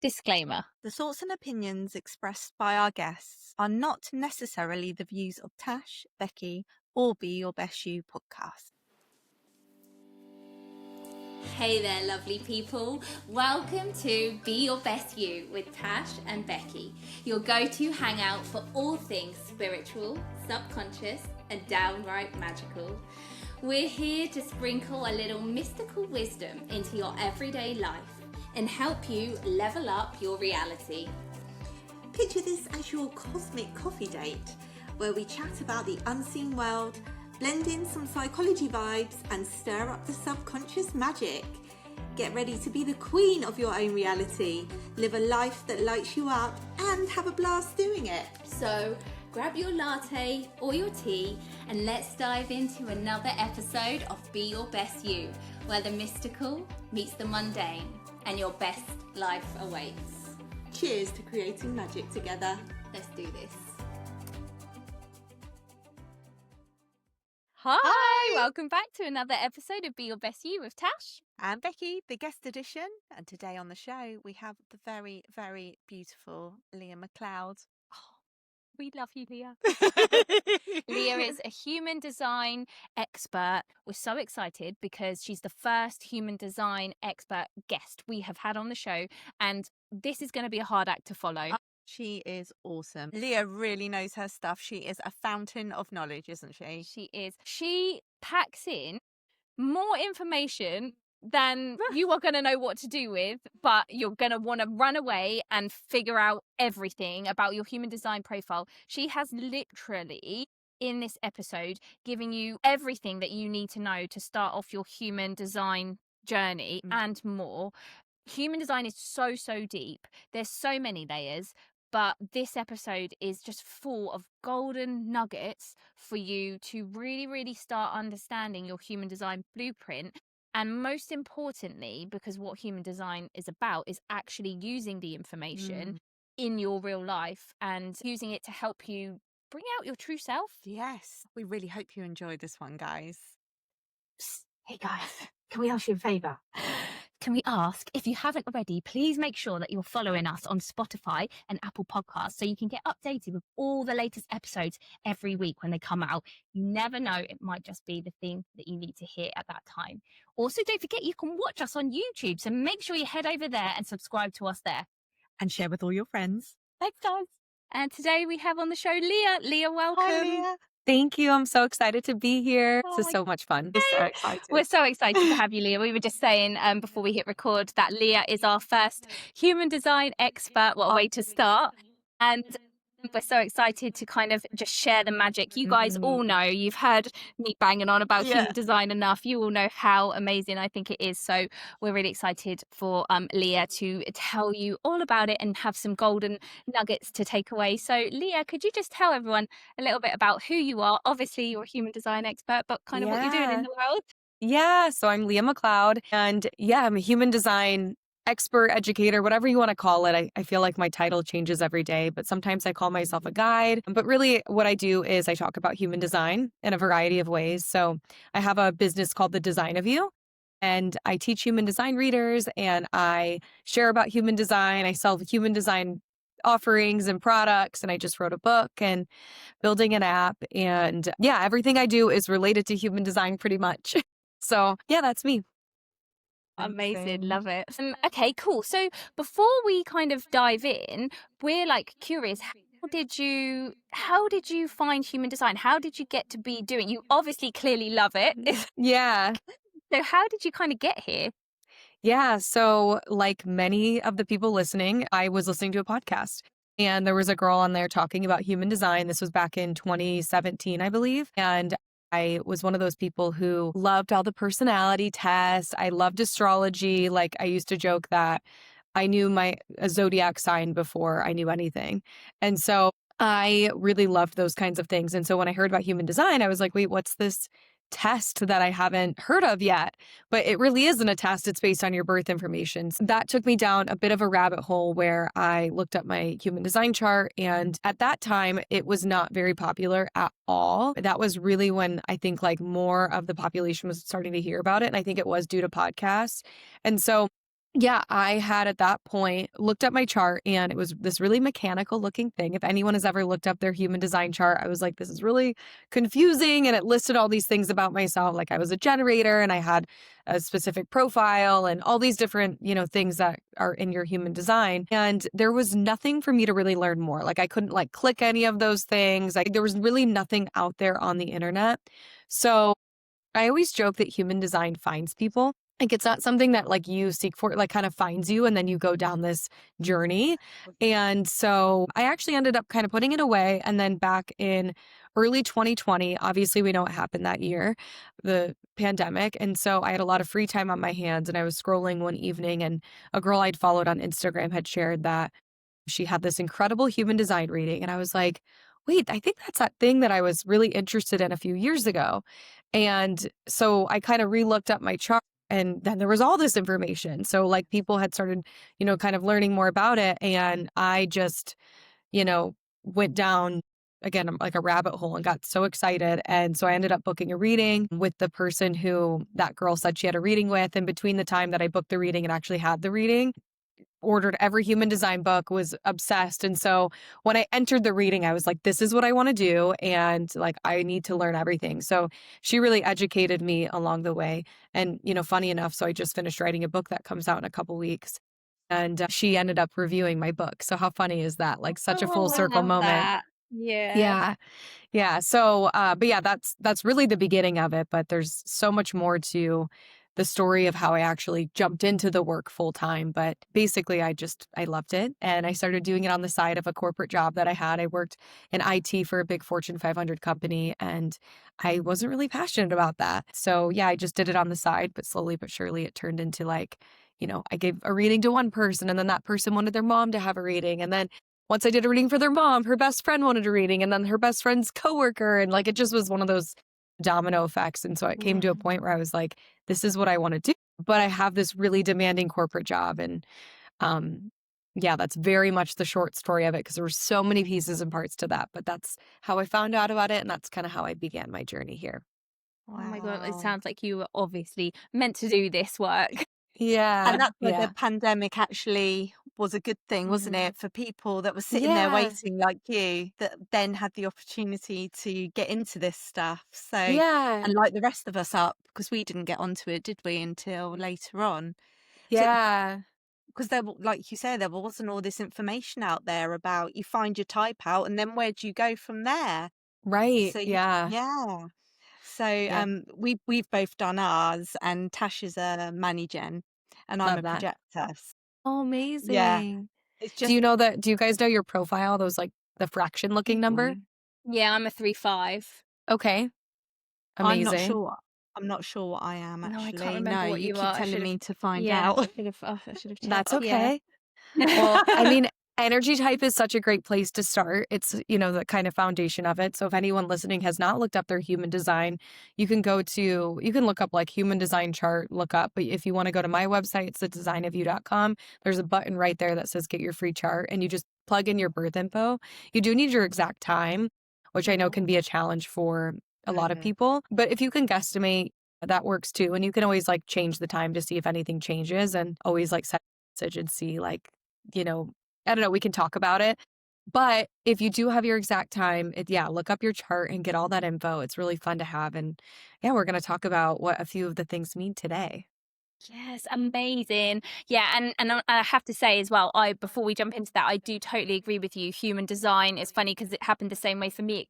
Disclaimer. The thoughts and opinions expressed by our guests are not necessarily the views of Tash, Becky, or Be Your Best You podcast. Hey there, lovely people. Welcome to Be Your Best You with Tash and Becky, your go-to hangout for all things spiritual, subconscious, and downright magical. We're here to sprinkle a little mystical wisdom into your everyday life and help you level up your reality. Picture this as your cosmic coffee date, where we chat about the unseen world, blend in some psychology vibes, and stir up the subconscious magic. Get ready to be the queen of your own reality, live a life that lights you up, and have a blast doing it. So grab your latte or your tea and let's dive into another episode of Be Your Best You, where the mystical meets the mundane and your best life awaits. Cheers to creating magic together. Let's do this. Hi, welcome back to another episode of Be Your Best You with Tash. And Becky, the guest edition. And today on the show, we have the very, very beautiful Leah McCloud. We love you, Leah. Leah is a human design expert. We're so excited because she's the first human design expert guest we have had on the show. And this is going to be a hard act to follow. She is awesome. Leah really knows her stuff. She is a fountain of knowledge, isn't she? She is. She packs in more information than you are going to know what to do with, but you're going to want to run away and figure out everything about your human design profile. She has literally, in this episode, giving you everything that you need to know to start off your human design journey and more. Human design is so deep. There's so many layers, but this episode is just full of golden nuggets for you to really start understanding your human design blueprint. And most importantly, because what human design is about is actually using the information in your real life and using it to help you bring out your true self. Yes. We really hope you enjoyed this one, guys. Psst. Hey guys, can we ask you a favour? Can we ask, if you haven't already, please make sure that you're following us on Spotify and Apple Podcasts so you can get updated with all the latest episodes every week when they come out. You never know, it might just be the thing that you need to hear at that time. Also, don't forget you can watch us on YouTube, so make sure you head over there and subscribe to us there. And share with all your friends. Thanks, guys. And today we have on the show Leah. Leah, welcome. Hi, Leah. Thank you. I'm so excited to be here. This is so much fun. I'm so excited. We're so excited to have you, Leah. We were just saying before we hit record that Leah is our first human design expert. What a way to start. And we're so excited to kind of just share the magic. You guys all know, you've heard me banging on about human design enough. You all know how amazing I think it is. So we're really excited for Leah to tell you all about it and have some golden nuggets to take away. So Leah, could you just tell everyone a little bit about who you are? Obviously, you're a human design expert, but kind of what you're doing in the world. Yeah, so I'm Leah McCloud, and I'm a human design expert, educator, whatever you want to call it. I feel like my title changes every day, but sometimes I call myself a guide. But really what I do is I talk about human design in a variety of ways. So I have a business called The Design of You, and I teach human design readers, and I share about human design. I sell human design offerings and products, and I just wrote a book and building an app. And everything I do is related to human design pretty much. So that's me. Amazing. Love it. Okay, cool. So before we kind of dive in, we're like curious, how did you find human design? How did you get to be doing? You obviously clearly love it. Yeah. So how did you kind of get here? Yeah. So like many of the people listening, I was listening to a podcast. And there was a girl on there talking about human design. This was back in 2017, I believe. And I was one of those people who loved all the personality tests. I loved astrology. Like I used to joke that I knew my zodiac sign before I knew anything. And so I really loved those kinds of things. And so when I heard about human design, I was like, wait, what's this test that I haven't heard of yet? But it really isn't a test. It's based on your birth information. So that took me down a bit of a rabbit hole where I looked up my human design chart. And at that time, it was not very popular at all. That was really when I think like more of the population was starting to hear about it. And I think it was due to podcasts. And so Yeah, I had at that point looked up my chart, and it was this really mechanical looking thing. If anyone has ever looked up their human design chart, I was like, this is really confusing. And it listed all these things about myself. Like I was a generator and I had a specific profile and all these different, things that are in your human design. And there was nothing for me to really learn more. Like I couldn't like click any of those things. Like there was really nothing out there on the internet. So I always joke that human design finds people. Like it's not something that like you seek for, it like kind of finds you and then you go down this journey. And so I actually ended up kind of putting it away. And then back in early 2020, obviously we know what happened that year, the pandemic. And so I had a lot of free time on my hands and I was scrolling one evening and a girl I'd followed on Instagram had shared that she had this incredible human design reading. And I was like, wait, I think that's that thing that I was really interested in a few years ago. And so I kind of re-looked up my chart and then there was all this information. So like people had started, kind of learning more about it. And I just, went down again, like a rabbit hole and got so excited. And so I ended up booking a reading with the person who that girl said she had a reading with. And between the time that I booked the reading and actually had the reading, ordered every human design book, was obsessed. And so when I entered the reading, I was like, this is what I want to do. And like, I need to learn everything. So she really educated me along the way. And, funny enough, so I just finished writing a book that comes out in a couple weeks. And she ended up reviewing my book. So how funny is that? Like such a full Oh, I circle love moment. that. Yeah. Yeah. Yeah. So, but yeah, that's really the beginning of it. But there's so much more to the story of how I actually jumped into the work full time. But basically, I loved it. And I started doing it on the side of a corporate job that I had. I worked in IT for a big Fortune 500 company, and I wasn't really passionate about that. So yeah, I just did it on the side, but slowly but surely it turned into like, I gave a reading to one person and then that person wanted their mom to have a reading. And then once I did a reading for their mom, her best friend wanted a reading, and then her best friend's coworker. And like, it just was one of those domino effects. And so it came to a point where I was like, this is what I want to do, but I have this really demanding corporate job. And yeah, that's very much the short story of it because there were so many pieces and parts to that. But that's how I found out about it. And that's kind of how I began my journey here. Oh my God, it Wow. sounds like you were obviously meant to do this work. Yeah. And that's where Yeah. the pandemic actually was a good thing, wasn't it? For people that were sitting there Yeah. waiting like you, that then had the opportunity to get into this stuff. So, Yeah. and like the rest of us up, because we didn't get onto it, did we, until later on? So, Yeah. because like you said, there wasn't all this information out there about you find your type out and then where do you go from there? Right. So, Yeah. yeah. So, Yeah. we've both done ours, and Tash is a Manigen, and I'm Love a that. projector. Oh, Yeah, amazing. it's Do just you guys know your profile? Those like the fraction looking number? Yeah, I'm a 3-5. Okay. I'm not Amazing. sure. I'm not sure what I am No, I can't actually. remember No, what you you keep are. I telling should me have. to find Yeah, out. I should have That's checked. Yeah. okay. Well, I mean, energy type is such a great place to start. It's, the kind of foundation of it. So if anyone listening has not looked up their human design, you can look up like human design chart, look up. But if you want to go to my website, it's thedesignofyou.com. There's a button right there that says get your free chart and you just plug in your birth info. You do need your exact time, which I know can be a challenge for a lot of people. But if you can guesstimate, that works too. And you can always like change the time to see if anything changes and always like set a message and see like, I don't know, we can talk about it. But if you do have your exact time, look up your chart and get all that info. It's really fun to have. And yeah, we're going to talk about what a few of the things mean today. Yes, amazing. Yeah, and I have to say as well, before we jump into that, I do totally agree with you. Human design is funny because it happened the same way for me.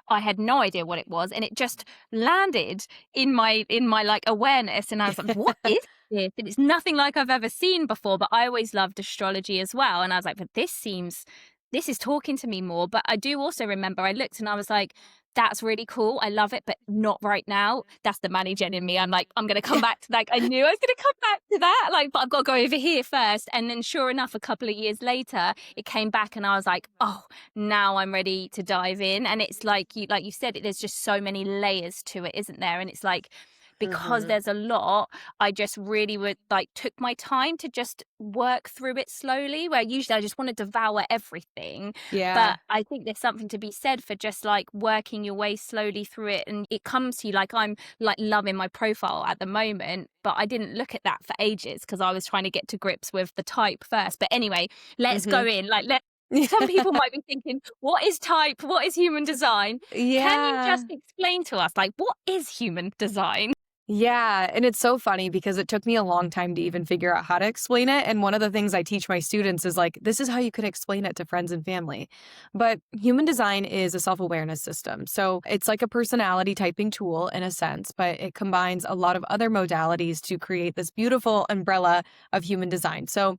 I had no idea what it was, and it just landed in my like awareness, and I was like, what is this? And it's nothing like I've ever seen before. But I always loved astrology as well, and I was like, but this is talking to me more. But I do also remember I looked and I was like, that's really cool. I love it, but not right now. That's the Manigen in me. I'm like, I'm going to come back to like, I knew I was going to come back to that. Like, but I've got to go over here first. And then sure enough, a couple of years later, it came back and I was like, oh, now I'm ready to dive in. And it's like you said, there's just so many layers to it, isn't there? And it's like, because there's a lot, I just really would like took my time to just work through it slowly, where usually I just want to devour everything. Yeah. But I think there's something to be said for just like working your way slowly through it, and it comes to you. Like I'm like loving my profile at the moment, but I didn't look at that for ages because I was trying to get to grips with the type first. But anyway, let's go in. Like some people might be thinking, what is type? What is human design? Yeah. Can you just explain to us, like, what is human design? Yeah. And it's so funny because it took me a long time to even figure out how to explain it. And one of the things I teach my students is like, this is how you can explain it to friends and family. But human design is a self-awareness system. So it's like a personality typing tool in a sense, but it combines a lot of other modalities to create this beautiful umbrella of human design. So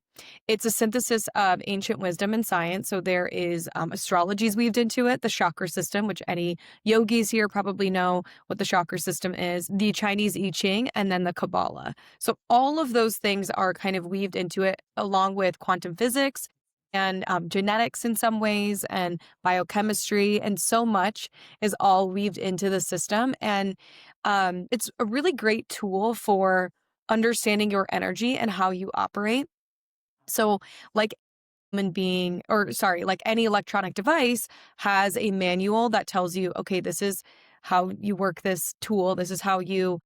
it's a synthesis of ancient wisdom and science. So there is astrology's weaved into it, the chakra system, which any yogis here probably know what the chakra system is, the Chinese I Ching, and then the Kabbalah. So all of those things are kind of weaved into it, along with quantum physics and genetics in some ways, and biochemistry, and so much is all weaved into the system. And it's a really great tool for understanding your energy and how you operate. So like human being, or sorry, like any electronic device has a manual that tells you, okay, this is how you work this tool. This is how you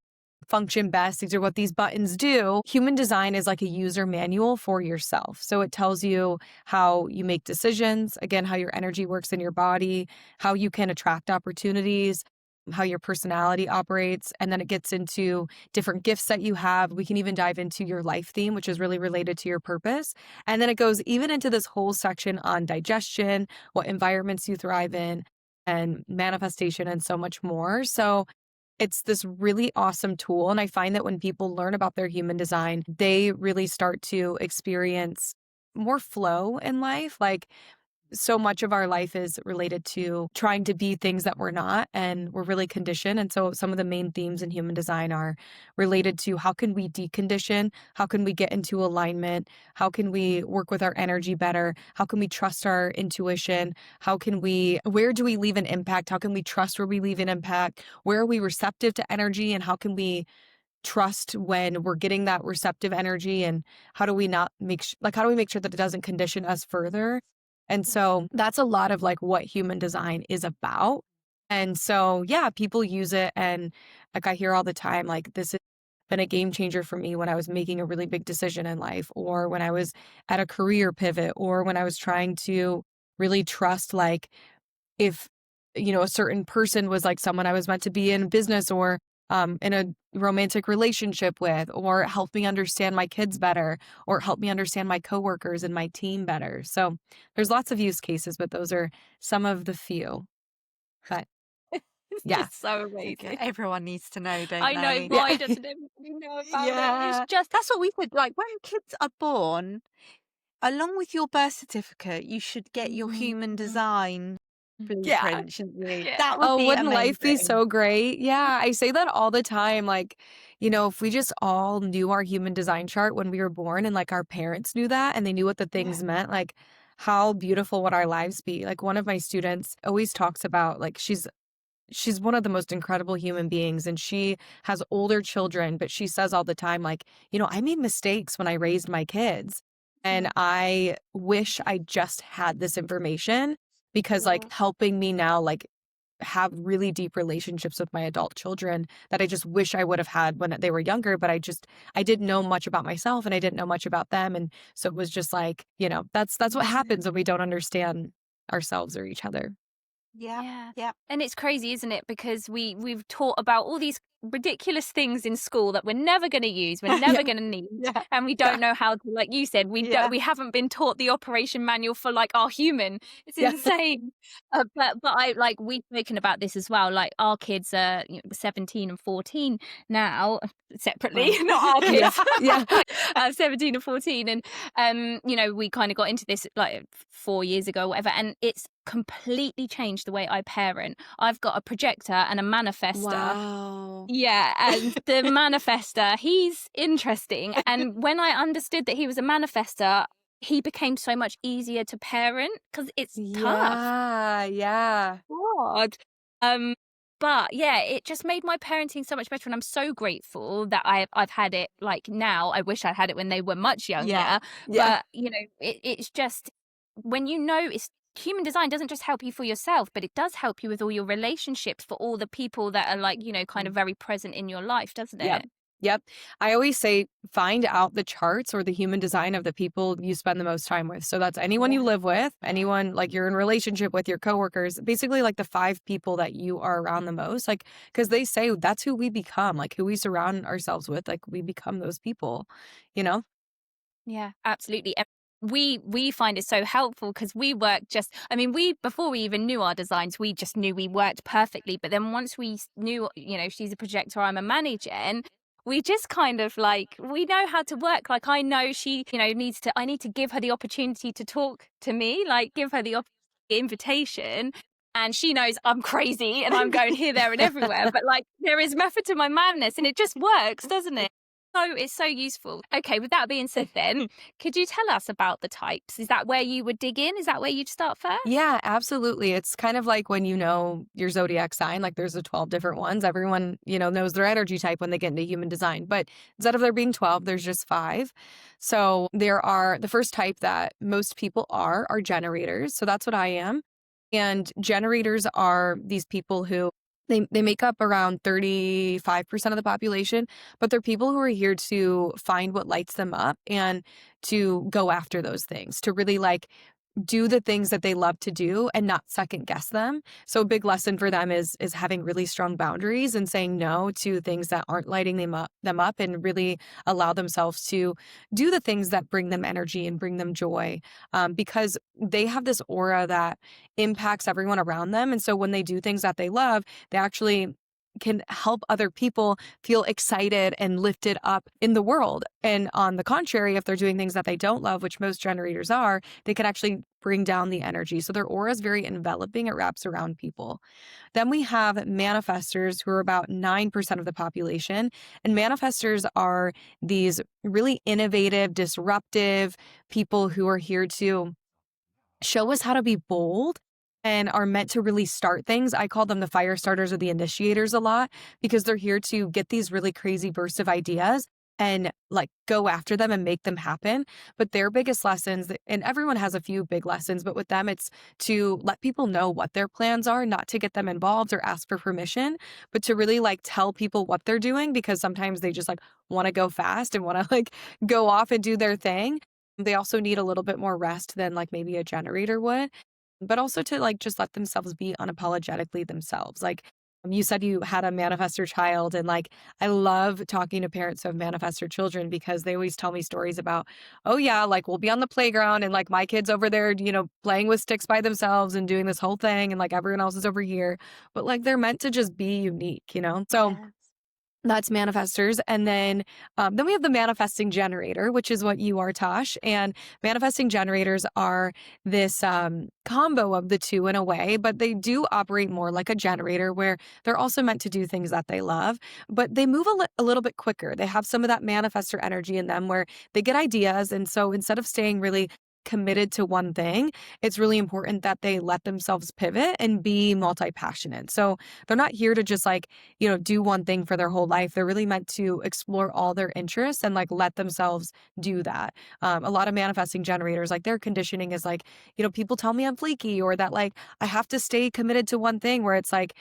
function best. These are what these buttons do. Human design is like a user manual for yourself. So it tells you how you make decisions, again, how your energy works in your body, how you can attract opportunities, how your personality operates. And then it gets into different gifts that you have. We can even dive into your life theme, which is really related to your purpose. And then it goes even into this whole section on digestion, what environments you thrive in, and manifestation, and so much more. So it's this really awesome tool. And I find that when people learn about their human design, they really start to experience more flow in life. Like, so much of our life is related to trying to be things that we're not, and we're really conditioned. And so some of the main themes in human design are related to how can we decondition? How can we get into alignment? How can we work with our energy better? How can we trust our intuition? Where do we leave an impact? How can we trust where we leave an impact? Where are we receptive to energy? And how can we trust when we're getting that receptive energy? And how do we make sure that it doesn't condition us further? And so that's a lot of like what human design is about. And so, yeah, people use it. And like I hear all the time, like this has been a game changer for me when I was making a really big decision in life, or when I was at a career pivot, or when I was trying to really trust, like if, a certain person was like someone I was meant to be in business or in a romantic relationship with, or help me understand my kids better, or help me understand my coworkers and my team better. So there's lots of use cases, but those are some of the few. But yeah, It's so amazing. Everyone needs to know, don't I they? know, why doesn't everybody know about it? It's just That's what we said. Like when kids are born, along with your birth certificate, you should get your human design blueprint, shouldn't you? Yeah. That would be wouldn't life be amazing. so great? Yeah, I say that all the time. Like, if we just all knew our human design chart when we were born, and like our parents knew that and they knew what the things meant, like how beautiful would our lives be? Like one of my students always talks about, like she's one of the most incredible human beings, and she has older children, but she says all the time, like, I made mistakes when I raised my kids, and I wish I just had this information, because like helping me now, like have really deep relationships with my adult children that I just wish I would have had when they were younger, but I didn't know much about myself, and I didn't know much about them. And so it was just like, that's what happens when we don't understand ourselves or each other. Yeah. And it's crazy, isn't it? Because we've taught about all these ridiculous things in school that we're never going to use, we're never going to need, and we don't know how to, like you said, we haven't been taught the operation manual for like our human. It's insane. But I like, we've spoken about this as well. Like our kids are 17 and 14 now, separately, not our kids. 17 and 14, and we kind of got into this like 4 years ago, or whatever, and it's completely changed the way I parent. I've got a projector and a manifestor. Wow. Yeah, and the manifestor, he's interesting. And when I understood that he was a manifestor, he became so much easier to parent because it's tough. Yeah. Hard. But yeah, it just made my parenting so much better, and I'm so grateful that I've had it like now. I wish I had it when they were much younger. Yeah. But it's just when it's human design doesn't just help you for yourself, but it does help you with all your relationships, for all the people that are like, kind of very present in your life, doesn't Yep. it? Yep. I always say find out the charts or the human design of the people you spend the most time with. So that's anyone you live with, anyone like you're in relationship with, your coworkers, basically like the 5 people that you are around the most. Like, because they say that's who we become, like who we surround ourselves with, like we become those people, you know? Yeah, absolutely. And we find it so helpful because we work before we even knew our designs, we just knew we worked perfectly. But then once we knew, she's a projector, I'm a manager, and we just kind of like, we know how to work. Like, I know she, I need to give her the opportunity to talk to me, like give her the invitation. And she knows I'm crazy and I'm going here, there, and everywhere. But like, there is method to my madness, and it just works, doesn't it? So it's so useful. Okay, with that being said then, could you tell us about the types? Is that where you would dig in? Is that where you'd start first? Yeah, absolutely. It's kind of like when you know your zodiac sign, like there's the 12 different ones. Everyone, knows their energy type when they get into human design. But instead of there being 12, there's just 5. So there are the first type that most people are generators. So that's what I am. And generators are these people who they make up around 35% of the population, but they're people who are here to find what lights them up and to go after those things, to really like do the things that they love to do and not second guess them. So a big lesson for them is having really strong boundaries and saying no to things that aren't lighting them up and really allow themselves to do the things that bring them energy and bring them joy, because they have this aura that impacts everyone around them. And so when they do things that they love, they actually can help other people feel excited and lifted up in the world. And on the contrary, if they're doing things that they don't love, which most generators are, they can actually bring down the energy. So their aura is very enveloping. It wraps around people. Then we have manifestors, who are about 9% of the population. And manifestors are these really innovative, disruptive people who are here to show us how to be bold and are meant to really start things. I call them the fire starters or the initiators a lot, because they're here to get these really crazy bursts of ideas and like go after them and make them happen. But their biggest lessons, and everyone has a few big lessons, but with them, it's to let people know what their plans are, not to get them involved or ask for permission, but to really like tell people what they're doing, because sometimes they just like want to go fast and want to like go off and do their thing. They also need a little bit more rest than like maybe a generator would, but also to like just let themselves be unapologetically themselves. Like you said, you had a manifestor child, and like I love talking to parents who have manifestor children, because they always tell me stories about, oh yeah, like we'll be on the playground and like my kid's over there, playing with sticks by themselves and doing this whole thing, and like everyone else is over here, but like they're meant to just be unique. So that's manifestors. And then we have the manifesting generator, which is what you are, Tosh. And manifesting generators are this combo of the two in a way, but they do operate more like a generator, where they're also meant to do things that they love, but they move a little bit quicker. They have some of that manifestor energy in them, where they get ideas. And so instead of staying really committed to one thing, it's really important that they let themselves pivot and be multi-passionate. So they're not here to just like, do one thing for their whole life. They're really meant to explore all their interests and like let themselves do that. A lot of manifesting generators, like their conditioning is like, people tell me I'm flaky, or that like I have to stay committed to one thing, where it's like,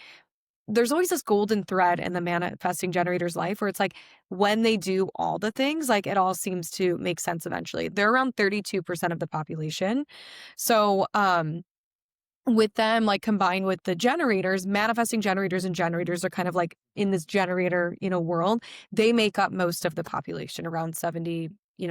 there's always this golden thread in the manifesting generator's life, where it's like when they do all the things, like it all seems to make sense eventually. They're around 32% of the population. So, with them, like combined with the generators, manifesting generators and generators are kind of like in this generator, world. They make up most of the population, around 70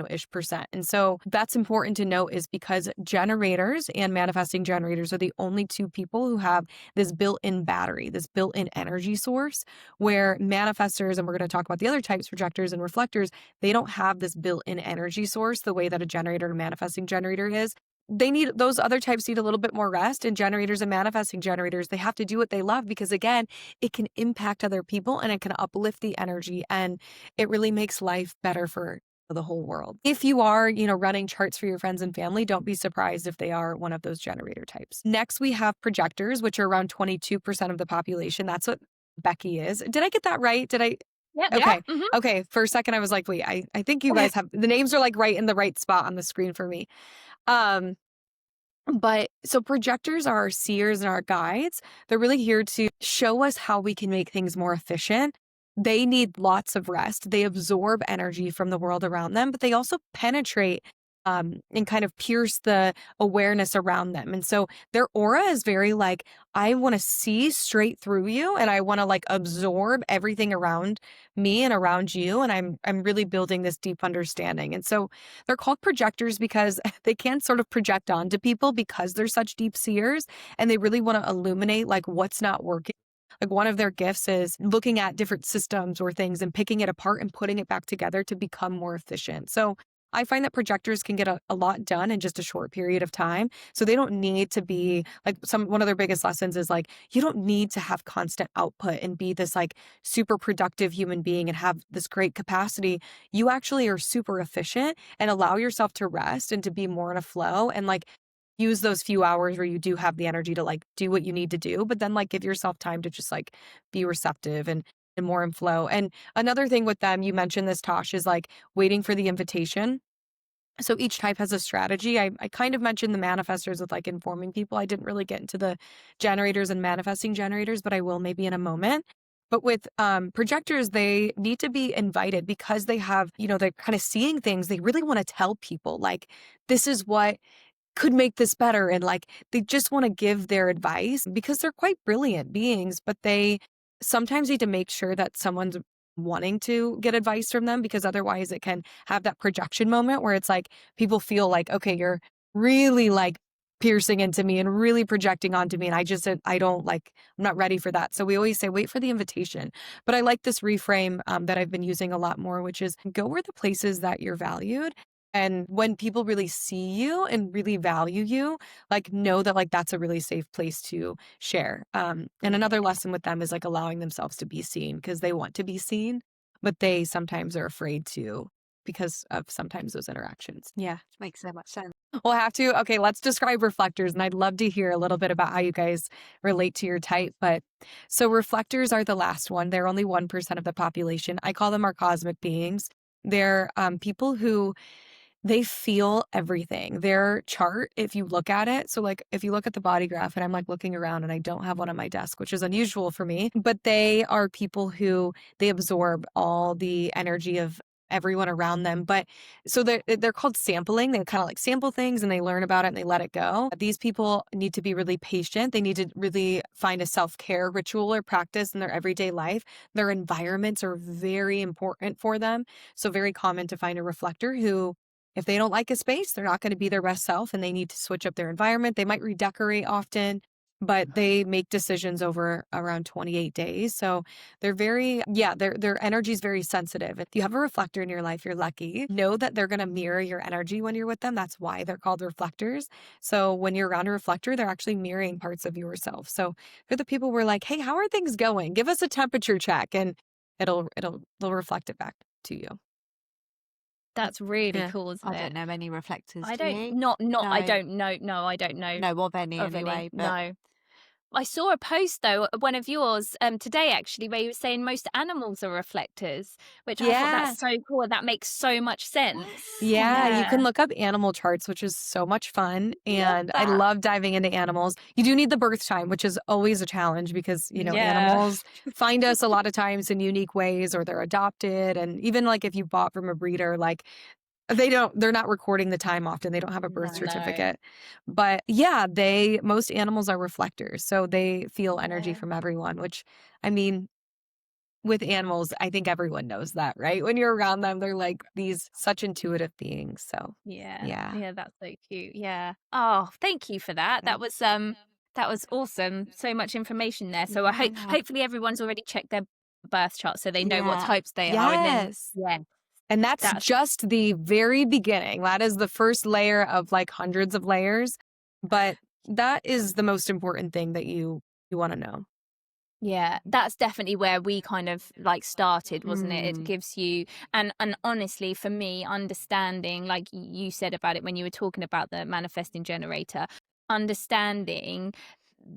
ish percent. And so that's important to note, is because generators and manifesting generators are the only two people who have this built-in battery, this built-in energy source, where manifestors, and we're going to talk about the other types, projectors and reflectors, they don't have this built-in energy source the way that a generator and manifesting generator is. Those other types need a little bit more rest, and generators and manifesting generators, they have to do what they love, because again, it can impact other people and it can uplift the energy, and it really makes life better for the whole world. If you are, running charts for your friends and family, don't be surprised if they are one of those generator types. Next, we have projectors, which are around 22% of the population. That's what Becky is. Did I get that right? Did I? Yep. Okay. Yeah. Okay. For a second, I was like, wait, I think you guys have, the names are like right in the right spot on the screen for me. But so projectors are our seers and our guides. They're really here to show us how we can make things more efficient. They need lots of rest. They absorb energy from the world around them, but they also penetrate and kind of pierce the awareness around them. And so their aura is very like, I want to see straight through you and I want to like absorb everything around me and around you. And I'm really building this deep understanding. And so they're called projectors because they can sort of project onto people because they're such deep seers and they really want to illuminate like what's not working. Like one of their gifts is looking at different systems or things and picking it apart and putting it back together to become more efficient. So I find that projectors can get a lot done in just a short period of time. So they don't need to be like one of their biggest lessons is like, you don't need to have constant output and be this like super productive human being and have this great capacity. You actually are super efficient and allow yourself to rest and to be more in a flow and like use those few hours where you do have the energy to like do what you need to do, but then like give yourself time to just like be receptive and more in flow. And another thing with them, you mentioned this, Tosh, is like waiting for the invitation. So each type has a strategy. I kind of mentioned the manifestors with like informing people. I didn't really get into the generators and manifesting generators, but I will maybe in a moment. But with projectors, they need to be invited because they have, they're kind of seeing things. They really want to tell people like, this is what could make this better. And like, they just want to give their advice because they're quite brilliant beings, but they sometimes need to make sure that someone's wanting to get advice from them because otherwise it can have that projection moment where it's like people feel like, okay, you're really like piercing into me and really projecting onto me. And I don't like, I'm not ready for that. So we always say, wait for the invitation. But I like this reframe that I've been using a lot more, which is go where the places that you're valued. And when people really see you and really value you, like know that like that's a really safe place to share. And another lesson with them is like allowing themselves to be seen because they want to be seen, but they sometimes are afraid to because of sometimes those interactions. Yeah, makes so much sense. We'll have to, okay, let's describe reflectors. And I'd love to hear a little bit about how you guys relate to your type. But so reflectors are the last one. They're only 1% of the population. I call them our cosmic beings. They're people who they feel everything. Their chart, if you look at it, so like if you look at the body graph and I'm like looking around and I don't have one on my desk, which is unusual for me, but they are people who they absorb all the energy of everyone around them. But so they're called sampling. They kind of like sample things and they learn about it and they let it go. These people need to be really patient. They need to really find a self-care ritual or practice in their everyday life. Their environments are very important for them. So very common to find a reflector who, if they don't like a space, they're not going to be their best self and they need to switch up their environment. They might redecorate often, but they make decisions over around 28 days. So they're very, their energy is very sensitive. If you have a reflector in your life, you're lucky. Know that they're going to mirror your energy when you're with them. That's why they're called reflectors. So when you're around a reflector, they're actually mirroring parts of yourself. So they're the people who are like, hey, how are things going? Give us a temperature check and they'll reflect it back to you. That's really Yeah, cool, isn't I it? don't know any reflectors. I do don't, you? not, No. I don't know. No, I don't know know of any of anyway. any. But No. I saw a post though, one of yours today actually, where you were saying most animals are reflectors, which I thought that's so cool. That makes so much sense. Yeah, you Yeah. can look up animal charts, which is so much fun. And I that. love diving into animals. You do need the birth time, which is always a challenge because, Yeah. animals find us a lot of times in unique ways or they're adopted. And even like if you bought from a breeder, like they're not recording the time often. They don't have a birth No. certificate. But yeah, most animals are reflectors. So they feel energy from everyone, which I mean, with animals, I think everyone knows that, right? When you're around them, they're like these such intuitive beings. So Yeah, that's so cute. Yeah. Oh, thank you for that. That was awesome. So much information there. So I hopefully everyone's already checked their birth chart so they know what types they are. And then, and that's just the very beginning. That is the first layer of like hundreds of layers. But that is the most important thing that you want to know. Yeah, that's definitely where we kind of like started, wasn't it? It gives you, and honestly, for me, understanding, like you said about it when you were talking about the manifesting generator, understanding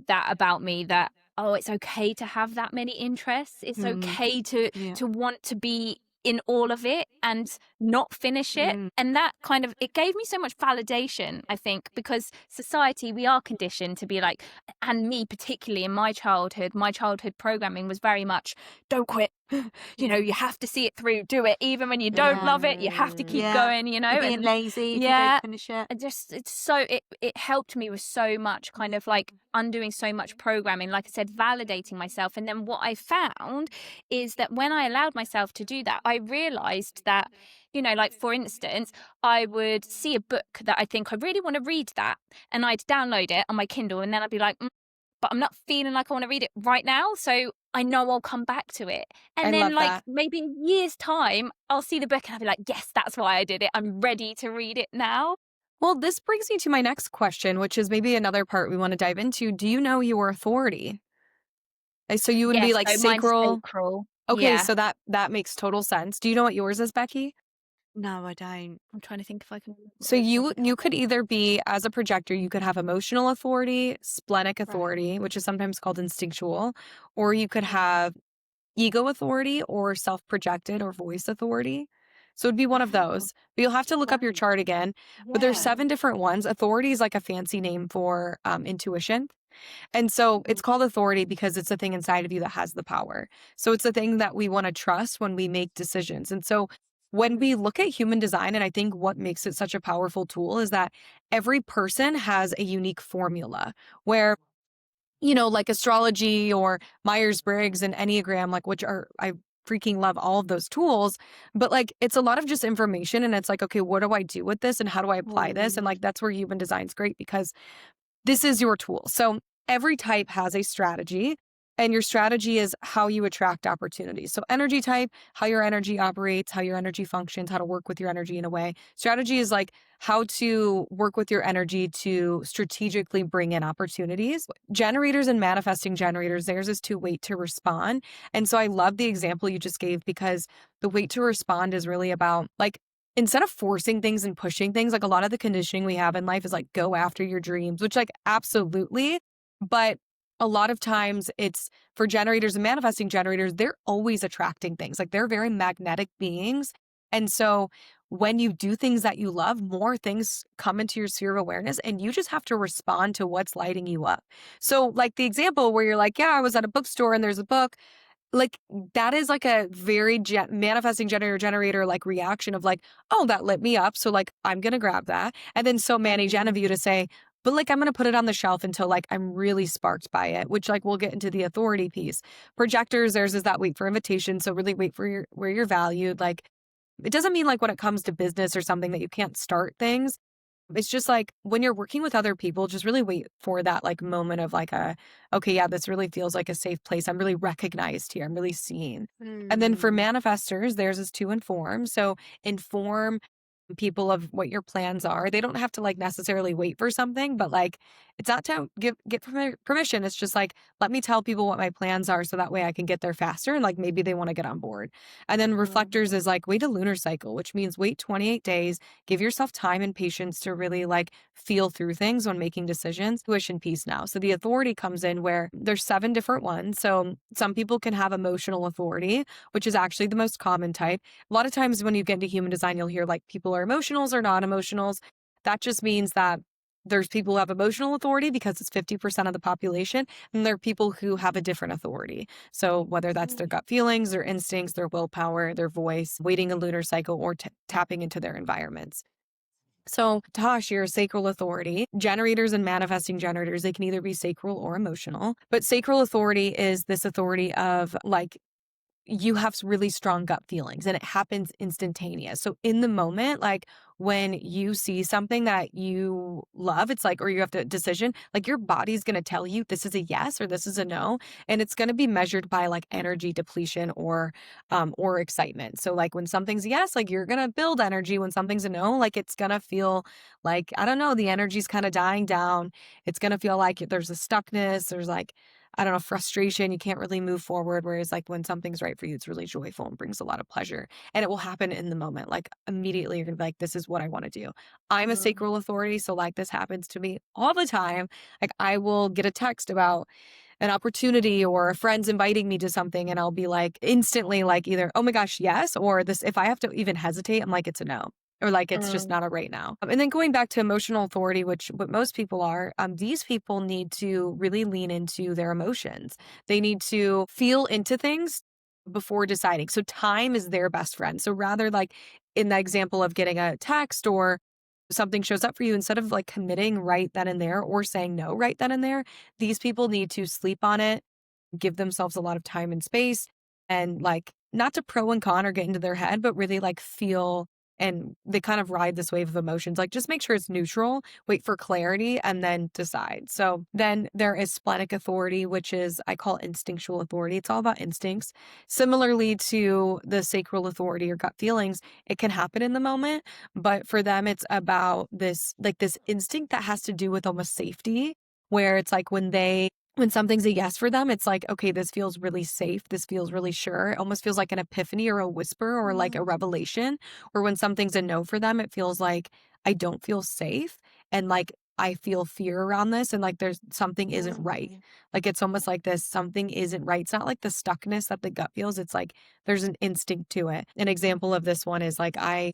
that about me, that oh, it's okay to have that many interests. It's okay to Yeah. want to be in all of it and not finish it. And that kind of, it gave me so much validation, I think, because society, we are conditioned to be like, and me particularly in my childhood programming was very much, don't quit. You know, you have to see it through, do it. Even when you don't love it, you have to keep going, you know. You're being and lazy if you yeah, don't finish it. and just it helped me with so much, kind of like undoing so much programming, like I said, validating myself. And then what I found is that when I allowed myself to do that, I realized that, you know, like for instance, I would see a book that I think I really want to read that, and I'd download it on my Kindle, and then I'd be like, but I'm not feeling like I want to read it right now, so I know I'll come back to it. And I then love like that. maybe in years time, I'll see the book and I'll be like, yes, that's why I did it. I'm ready to read it now. Well, this brings me to my next question, which is maybe another part we want to dive into. Do you know your authority? So you would be Yes, like so mine's sacral. sacral. Okay, Yeah. so that makes total sense. Do you know what yours is, Becky? No, I don't. I'm trying to think if I can remember So what it is off the you top. could either be, as a projector, you could have emotional authority, splenic authority, which is sometimes called instinctual, or you could have ego authority or self-projected or voice authority. So it'd be one of those. But you'll have to look up your chart again. But there's 7 different ones. Authority is like a fancy name for intuition. And so it's called authority because it's a thing inside of you that has the power. So it's a thing that we want to trust when we make decisions. And so when we look at human design, and I think what makes it such a powerful tool is that every person has a unique formula where, you know, like astrology or Myers-Briggs and Enneagram, like, which are, I freaking love all of those tools, but like, it's a lot of just information, and it's like, okay, what do I do with this and how do I apply this? And like, that's where human design's great because this is your tool. So every type has a strategy, and your strategy is how you attract opportunities. So energy type, how your energy operates, how your energy functions, how to work with your energy in a way. Strategy is like how to work with your energy to strategically bring in opportunities. Generators and manifesting generators, theirs is to wait to respond. And so I love the example you just gave, because the wait to respond is really about like, instead of forcing things and pushing things, like a lot of the conditioning we have in life is like, go after your dreams, which like absolutely. But a lot of times it's for generators and manifesting generators, they're always attracting things. Like they're very magnetic beings. And so when you do things that you love, more things come into your sphere of awareness, and you just have to respond to what's lighting you up. So like the example where you're like, yeah, I was at a bookstore and there's a book. Like that is like a very manifesting generator like reaction of like, oh, that lit me up. So like, I'm going to grab that. And then so Manny Jen of you to say, but like, I'm going to put it on the shelf until like, I'm really sparked by it, which like, we'll get into the authority piece. Projectors, theirs is that wait for invitation. So really wait for where you're valued. Like, it doesn't mean like when it comes to business or something that you can't start things. It's just like when you're working with other people, just really wait for that like moment of like okay, yeah, this really feels like a safe place. I'm really recognized here. I'm really seen. And then for manifestors, theirs is to inform. So inform people of what your plans are. They don't have to like necessarily wait for something, but like it's not to get permission. It's just like, let me tell people what my plans are so that way I can get there faster, and like maybe they want to get on board. And then reflectors is like wait a lunar cycle, which means wait 28 days, give yourself time and patience to really like feel through things when making decisions. Intuition piece now. So the authority comes in where there's 7 different ones. So some people can have emotional authority, which is actually the most common type. A lot of times when you get into human design, you'll hear like people are emotionals or non-emotionals. That just means that there's people who have emotional authority because it's 50% of the population, and there are people who have a different authority. So whether that's their gut feelings, their instincts, their willpower, their voice, waiting a lunar cycle, or tapping into their environments. So Tash, your sacral authority, generators and manifesting generators, they can either be sacral or emotional. But sacral authority is this authority of like, you have really strong gut feelings and it happens instantaneous. So in the moment, like when you see something that you love, it's like, or you have to decision, like your body's going to tell you this is a yes or this is a no. And it's going to be measured by like energy depletion or excitement. So like when something's yes, like you're going to build energy. When something's a no, like it's going to feel like, I don't know, the energy's kind of dying down. It's going to feel like there's a stuckness. There's like, I don't know, frustration. You can't really move forward. Whereas like when something's right for you, it's really joyful and brings a lot of pleasure, and it will happen in the moment. Like immediately you're going to be like, this is what I want to do. I'm a sacral authority. So like this happens to me all the time. Like I will get a text about an opportunity or a friend's inviting me to something, and I'll be like instantly like either, oh my gosh, yes, or this, if I have to even hesitate, I'm like, it's a no. Or like, it's just not a right now. And then going back to emotional authority, which what most people are, these people need to really lean into their emotions. They need to feel into things before deciding. So time is their best friend. So rather like in the example of getting a text or something shows up for you, instead of like committing right then and there or saying no right then and there, these people need to sleep on it, give themselves a lot of time and space, and like not to pro and con or get into their head, but really like feel, and they kind of ride this wave of emotions. Like just make sure it's neutral, wait for clarity, and then decide. So then there is splenic authority, which is, I call instinctual authority. It's all about instincts. Similarly to the sacral authority or gut feelings, it can happen in the moment, but for them, it's about this, like this instinct that has to do with almost safety, where it's like when something's a yes for them, it's like, okay, this feels really safe. This feels really sure. It almost feels like an epiphany or a whisper or like a revelation. Or when something's a no for them, it feels like I don't feel safe. And like, I feel fear around this. And like, there's something isn't right. Like, it's almost like this, something isn't right. It's not like the stuckness that the gut feels. It's like, there's an instinct to it. An example of this one is like, a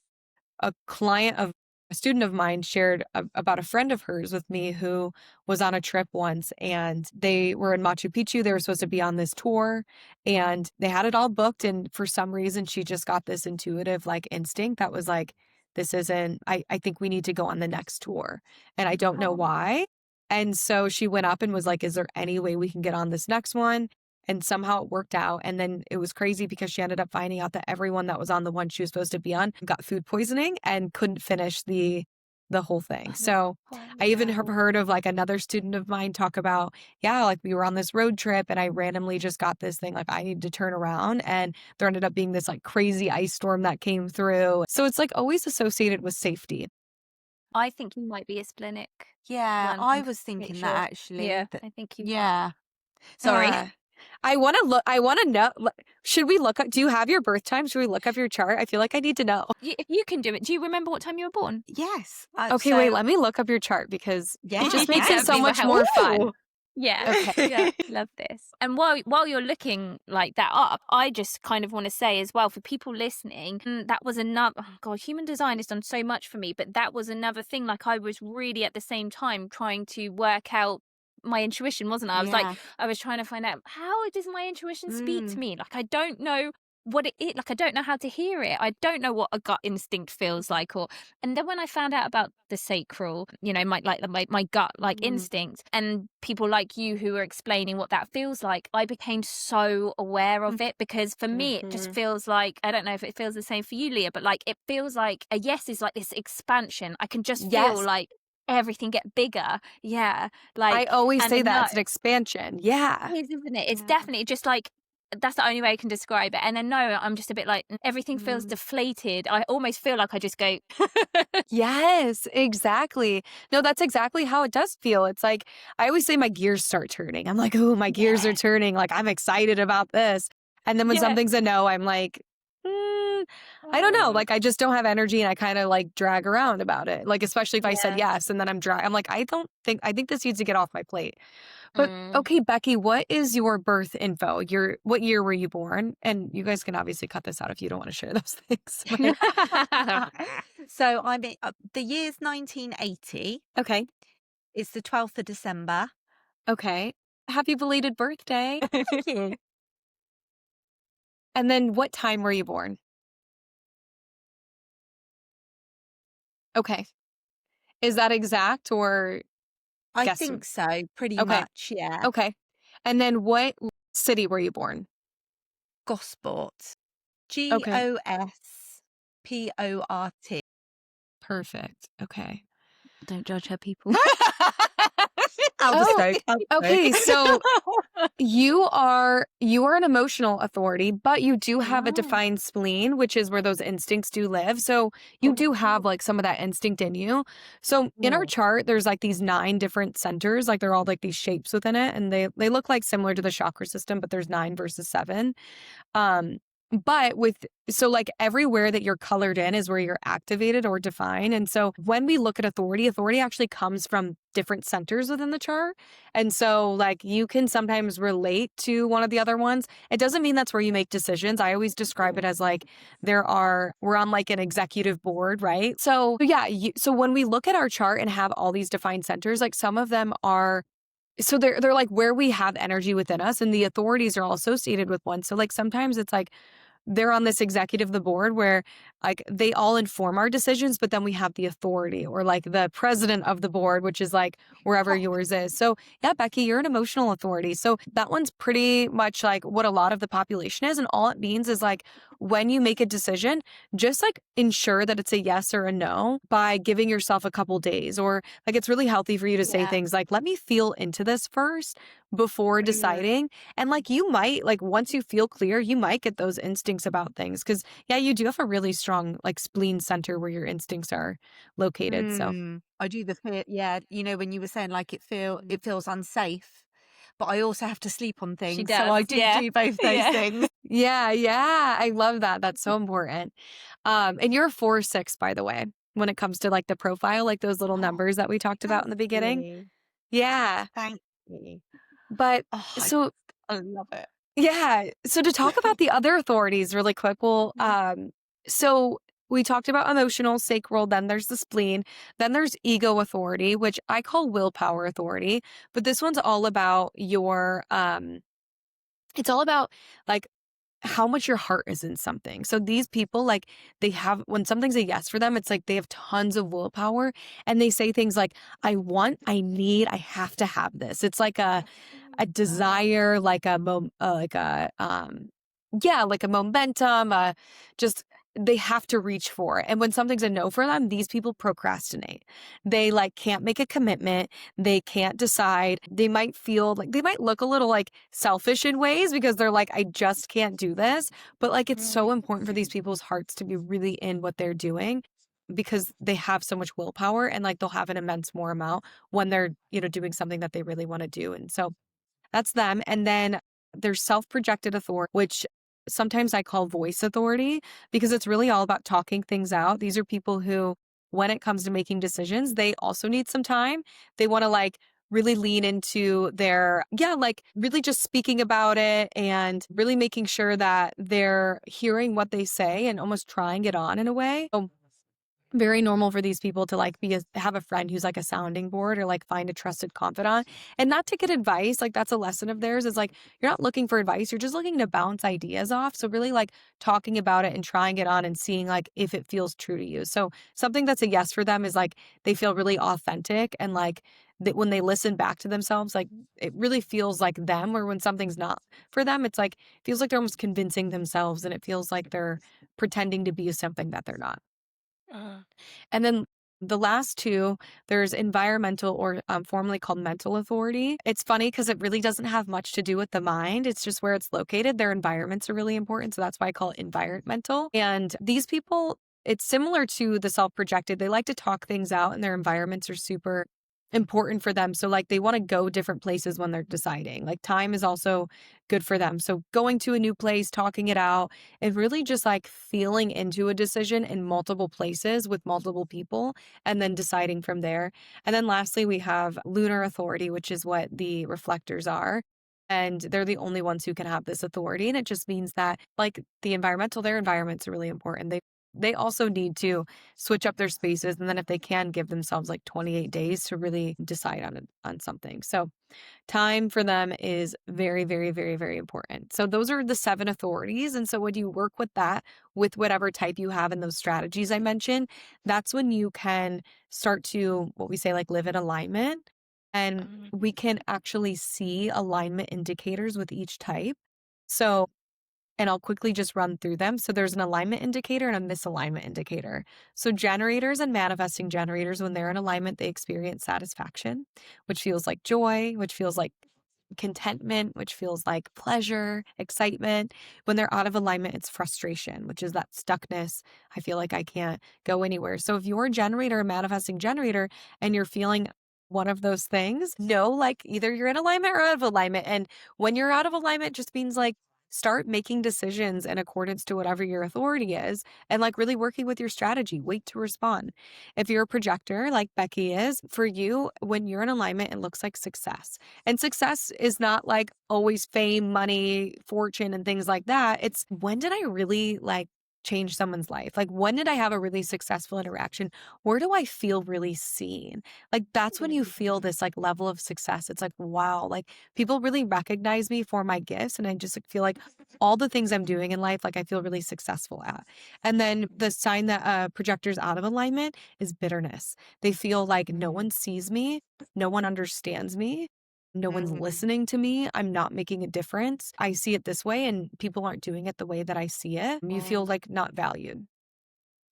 student of mine shared about a friend of hers with me who was on a trip once, and they were in Machu Picchu. They were supposed to be on this tour and they had it all booked. And for some reason, she just got this intuitive like instinct that was like, this isn't, I think we need to go on the next tour. And I don't know why. And so she went up and was like, is there any way we can get on this next one? And somehow it worked out. And then it was crazy because she ended up finding out that everyone that was on the one she was supposed to be on got food poisoning and couldn't finish the whole thing. So I even have heard of like another student of mine talk about, yeah, like we were on this road trip and I randomly just got this thing, like I need to turn around, and there ended up being this like crazy ice storm that came through. So it's like always associated with safety. I think you might be a splenic. Yeah, One, I I'm was pretty thinking sure. that actually. Yeah, that- I think you. yeah. Sorry. I want to know, should we look up, do you have your birth time? Should we look up your chart? I feel like I need to know. If you can do it, do you remember what time you were born? Yes. Okay, wait, let me look up your chart because Yeah. it just makes Yeah, it so we were much more fun. Yeah. Okay. Yeah, love this. And while you're looking like that up, I just kind of want to say as well for people listening, that was another, oh God, human design has done so much for me, but that was another thing. Like I was really at the same time trying to work out my intuition, wasn't I? I was like, I was trying to find out, how does my intuition speak to me? Like, I don't know what it is. Like, I don't know how to hear it. I don't know what a gut instinct feels like. And then when I found out about the sacral, you know, my gut like instinct, and people like you who are explaining what that feels like, I became so aware of it, because for me it just feels like, I don't know if it feels the same for you, Leah, but like it feels like a yes is like this expansion. I can just feel like everything get bigger. Yeah, like I always say that no, it's an expansion. Yeah. it is, isn't it? It's definitely just like, that's the only way I can describe it. And then no, I'm just a bit like, everything feels deflated. I almost feel like I just go Yes, exactly. No, that's exactly how it does feel. It's like, I always say my gears start turning. I'm like, oh, my gears are turning. Like, I'm excited about this. And then when something's a no, I'm like, I don't know. Like, I just don't have energy, and I kind of like drag around about it. Like, especially if I said yes and then I'm like, I think this needs to get off my plate. But okay, Becky, what is your birth info? What year were you born? And you guys can obviously cut this out if you don't want to share those things. So I'm the year's 1980. Okay. It's the 12th of December. Okay. Happy belated birthday. Thank you. And then what time were you born? Okay. Is that exact or I guess? think so, pretty Okay. much, yeah. Okay. And then what city were you born? Gosport. Okay. Gosport. Perfect. Okay. Don't judge her, people. Okay, so you are an emotional authority, but you do have a defined spleen, which is where those instincts do live. So you do have like some of that instinct in you. So in our chart, there's like these 9 different centers, like they're all like these shapes within it, and they look like similar to the chakra system, but there's 9 versus 7. But so like everywhere that you're colored in is where you're activated or defined. And so when we look at authority actually comes from different centers within the chart. And so like you can sometimes relate to one of the other ones. It doesn't mean that's where you make decisions. I always describe it as like we're on like an executive board, right? So yeah, so when we look at our chart and have all these defined centers, like some of them are so they're like where we have energy within us, and the authorities are all associated with one. So like sometimes it's like they're on this executive the board where like they all inform our decisions, but then we have the authority, or like the president of the board, which is like wherever yours is. So yeah, Becky, you're an emotional authority. So that one's pretty much like what a lot of the population is. And all it means is like when you make a decision, just like ensure that it's a yes or a no by giving yourself a couple days, or like it's really healthy for you to say things like, let me feel into this first before deciding. And like you might, like once you feel clear, you might get those instincts about things. Cause yeah, you do have a really strong like spleen center where your instincts are located. So I do the fear. Yeah, you know, when you were saying like it feels unsafe, but I also have to sleep on things. does, So I do yeah. do both those Yeah. things. yeah, I love that. That's so important. And you're 4/6, by the way, when it comes to like the profile, like those little numbers that we talked about in the beginning. You. Yeah. Thank you. But Oh, so I love it. yeah. So to talk about the other authorities really quick, well, so we talked about emotional, sacral, then there's the spleen, then there's ego authority, which I call willpower authority. But this one's all about your it's all about like how much your heart is in something. So these people, like they have, when something's a yes for them, it's like they have tons of willpower, and they say things like, I want, I need, I have to have this. It's like a desire, like like a momentum, just they have to reach for it. And when something's a no for them, these people procrastinate. They like can't make a commitment. They can't decide. They might feel like they might look a little like selfish in ways because they're like, I just can't do this. But like it's so important for these people's hearts to be really in what they're doing, because they have so much willpower, and like they'll have an immense more amount when they're, doing something that they really want to do. And so that's them. And then there's self-projected authority, which sometimes I call voice authority, because it's really all about talking things out. These are people who, when it comes to making decisions, they also need some time. They want to like really lean into their, like really just speaking about it and really making sure that they're hearing what they say and almost trying it on in a way. So very normal for these people to like have a friend who's like a sounding board, or like find a trusted confidant, and not to get advice. Like that's a lesson of theirs, is like you're not looking for advice, you're just looking to bounce ideas off. So really like talking about it and trying it on and seeing like if it feels true to you. So something that's a yes for them is like they feel really authentic, and like that when they listen back to themselves, like it really feels like them. Or when something's not for them, it's like feels like they're almost convincing themselves, and it feels like they're pretending to be something that they're not. And then the last two, there's environmental, or formerly called mental authority. It's funny because it really doesn't have much to do with the mind. It's just where it's located. Their environments are really important. So that's why I call it environmental. And these people, it's similar to the self-projected. They like to talk things out, and their environments are super important for them. So like they want to go different places when they're deciding. Like time is also good for them. So going to a new place, talking it out, and really just like feeling into a decision in multiple places with multiple people, and then deciding from there. And then lastly, we have lunar authority, which is what the reflectors are. And they're the only ones who can have this authority. And it just means that like their environments are really important. They also need to switch up their spaces, and then if they can, give themselves like 28 days to really decide on something. So time for them is very, very, very, very important. So those are the 7 authorities. And so when you work with that, with whatever type you have in those strategies I mentioned, that's when you can start to, what we say, like live in alignment. And we can actually see alignment indicators with each type. So, and I'll quickly just run through them. So there's an alignment indicator and a misalignment indicator. So generators and manifesting generators, when they're in alignment, they experience satisfaction, which feels like joy, which feels like contentment, which feels like pleasure, excitement. When they're out of alignment, it's frustration, which is that stuckness. I feel like I can't go anywhere. So if you're a generator, a manifesting generator, and you're feeling one of those things, know like either you're in alignment or out of alignment. And when you're out of alignment, just means like start making decisions in accordance to whatever your authority is and like really working with your strategy. Wait to respond. If you're a projector like Becky is, for you, when you're in alignment, it looks like success. And success is not like always fame, money, fortune, and things like that. It's when did I really like change someone's life? Like, when did I have a really successful interaction? Where do I feel really seen? Like, that's when you feel this like level of success. It's like, wow, like people really recognize me for my gifts. And I just like, feel like all the things I'm doing in life, like I feel really successful at. And then the sign that projectors out of alignment is bitterness. They feel like no one sees me, no one understands me. No one's listening to me. I'm not making a difference. I see it this way and people aren't doing it the way that I see it. You feel like not valued.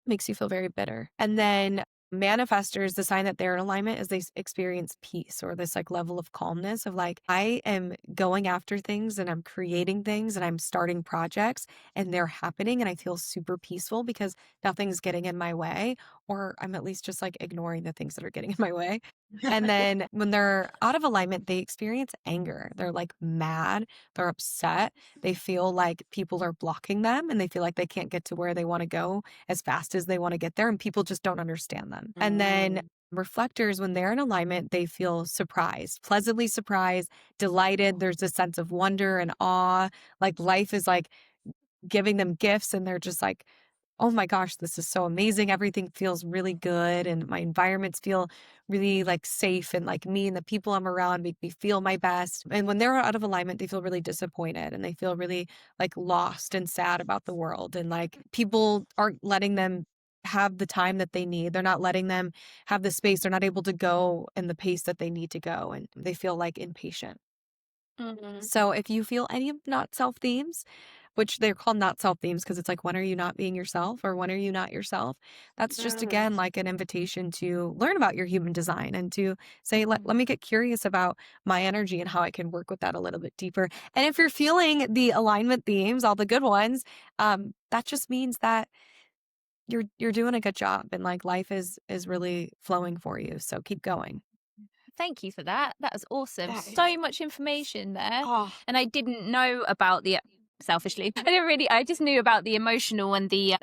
Makes you feel very bitter. And then manifestors, the sign that they're in alignment is they experience peace or this like level of calmness of like, I am going after things and I'm creating things and I'm starting projects and they're happening and I feel super peaceful because nothing's getting in my way, or I'm at least just like ignoring the things that are getting in my way. And then when they're out of alignment, they experience anger. They're like mad, they're upset. They feel like people are blocking them and they feel like they can't get to where they want to go as fast as they want to get there. And people just don't understand them. And then reflectors, when they're in alignment, they feel surprised, pleasantly surprised, delighted. There's a sense of wonder and awe. Like life is like giving them gifts and they're just like, oh my gosh, this is so amazing. Everything feels really good. And my environments feel really like safe. And like me and the people I'm around make me feel my best. And when they're out of alignment, they feel really disappointed and they feel really like lost and sad about the world. And like people aren't letting them have the time that they need. They're not letting them have the space. They're not able to go in the pace that they need to go. And they feel like impatient. So if you feel any of not self themes, which they're called not self themes because it's like, when are you not being yourself or when are you not yourself? That's just, again, like an invitation to learn about your human design and to say, let me get curious about my energy and how I can work with that a little bit deeper. And if you're feeling the alignment themes, all the good ones, that just means that you're doing a good job and like life is really flowing for you. So keep going. Thank you for that. That was awesome. That is- So much information there. Oh, And I didn't know about the selfishly. I just knew about the emotional and the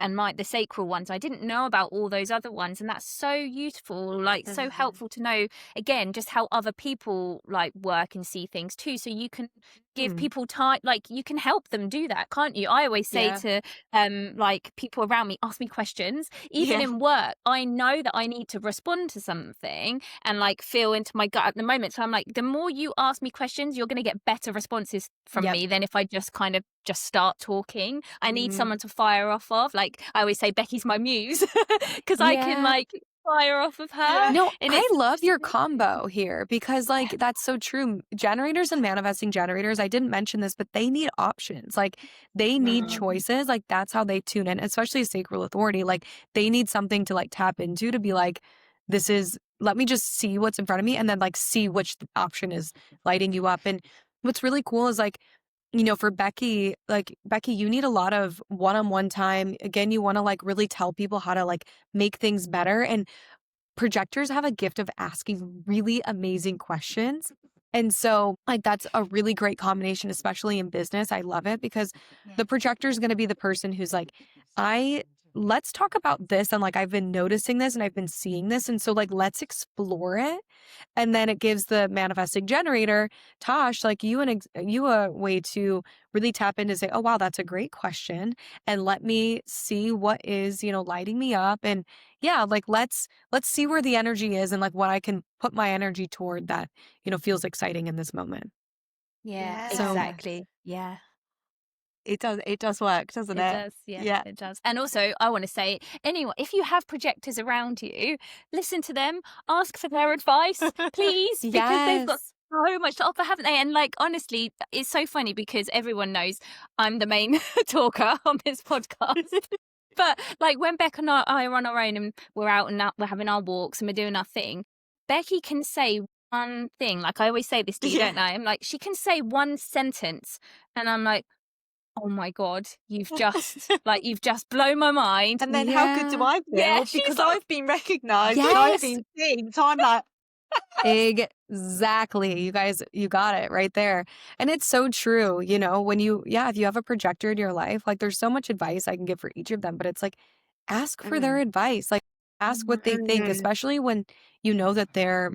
sacral ones. I didn't know about all those other ones. And that's so useful, like so helpful to know, again, just how other people like work and see things too. So you can give people time, like you can help them do that, can't you? I always say to like people around me, ask me questions. Even in work, I know that I need to respond to something and like feel into my gut at the moment. So I'm like, the more you ask me questions, you're going to get better responses from me than if I just kind of just start talking. I need someone to fire off of. Like I always say, Becky's my muse because I can like fire off of her. No, and I love your combo here because like that's so true. Generators and manifesting generators, I didn't mention this, but they need options. Like they need choices. Like that's how they tune in, especially a sacral authority. Like they need something to like tap into to be like, let me just see what's in front of me and then like see which option is lighting you up. And what's really cool is like, you know, for Becky, you need a lot of one-on-one time. Again, you want to like really tell people how to like make things better. And projectors have a gift of asking really amazing questions. And so like that's a really great combination, especially in business. I love it because the projector is going to be the person who's like, let's talk about this. And like, I've been noticing this and I've been seeing this. And so like, let's explore it. And then it gives the manifesting generator, Tash, like you a way to really tap in to say, oh, wow, that's a great question. And let me see what is, you know, lighting me up. And yeah, like, let's see where the energy is and like what I can put my energy toward that, you know, feels exciting in this moment. Yeah, So- exactly. Yeah. It does work, doesn't it? It does, yeah, it does. And also, I want to say, anyone, if you have projectors around you, listen to them, ask for their advice, please, because they've got so much to offer, haven't they? And like, honestly, it's so funny because everyone knows I'm the main talker on this podcast. But like when Beck and I are on our own and we're out and we're having our walks and we're doing our thing, Becky can say one thing. Like I always say this to you, don't I? I'm like, she can say one sentence and I'm like, oh my God, you've just blown my mind. And then how good do I feel? Yeah, she's because like- I've been recognised and I've been seen. So I'm like, Exactly. You guys, you got it right there. And it's so true. You know, when if you have a projector in your life, like there's so much advice I can give for each of them, but it's like, ask for their advice. Like, ask what they think, especially when you know that they're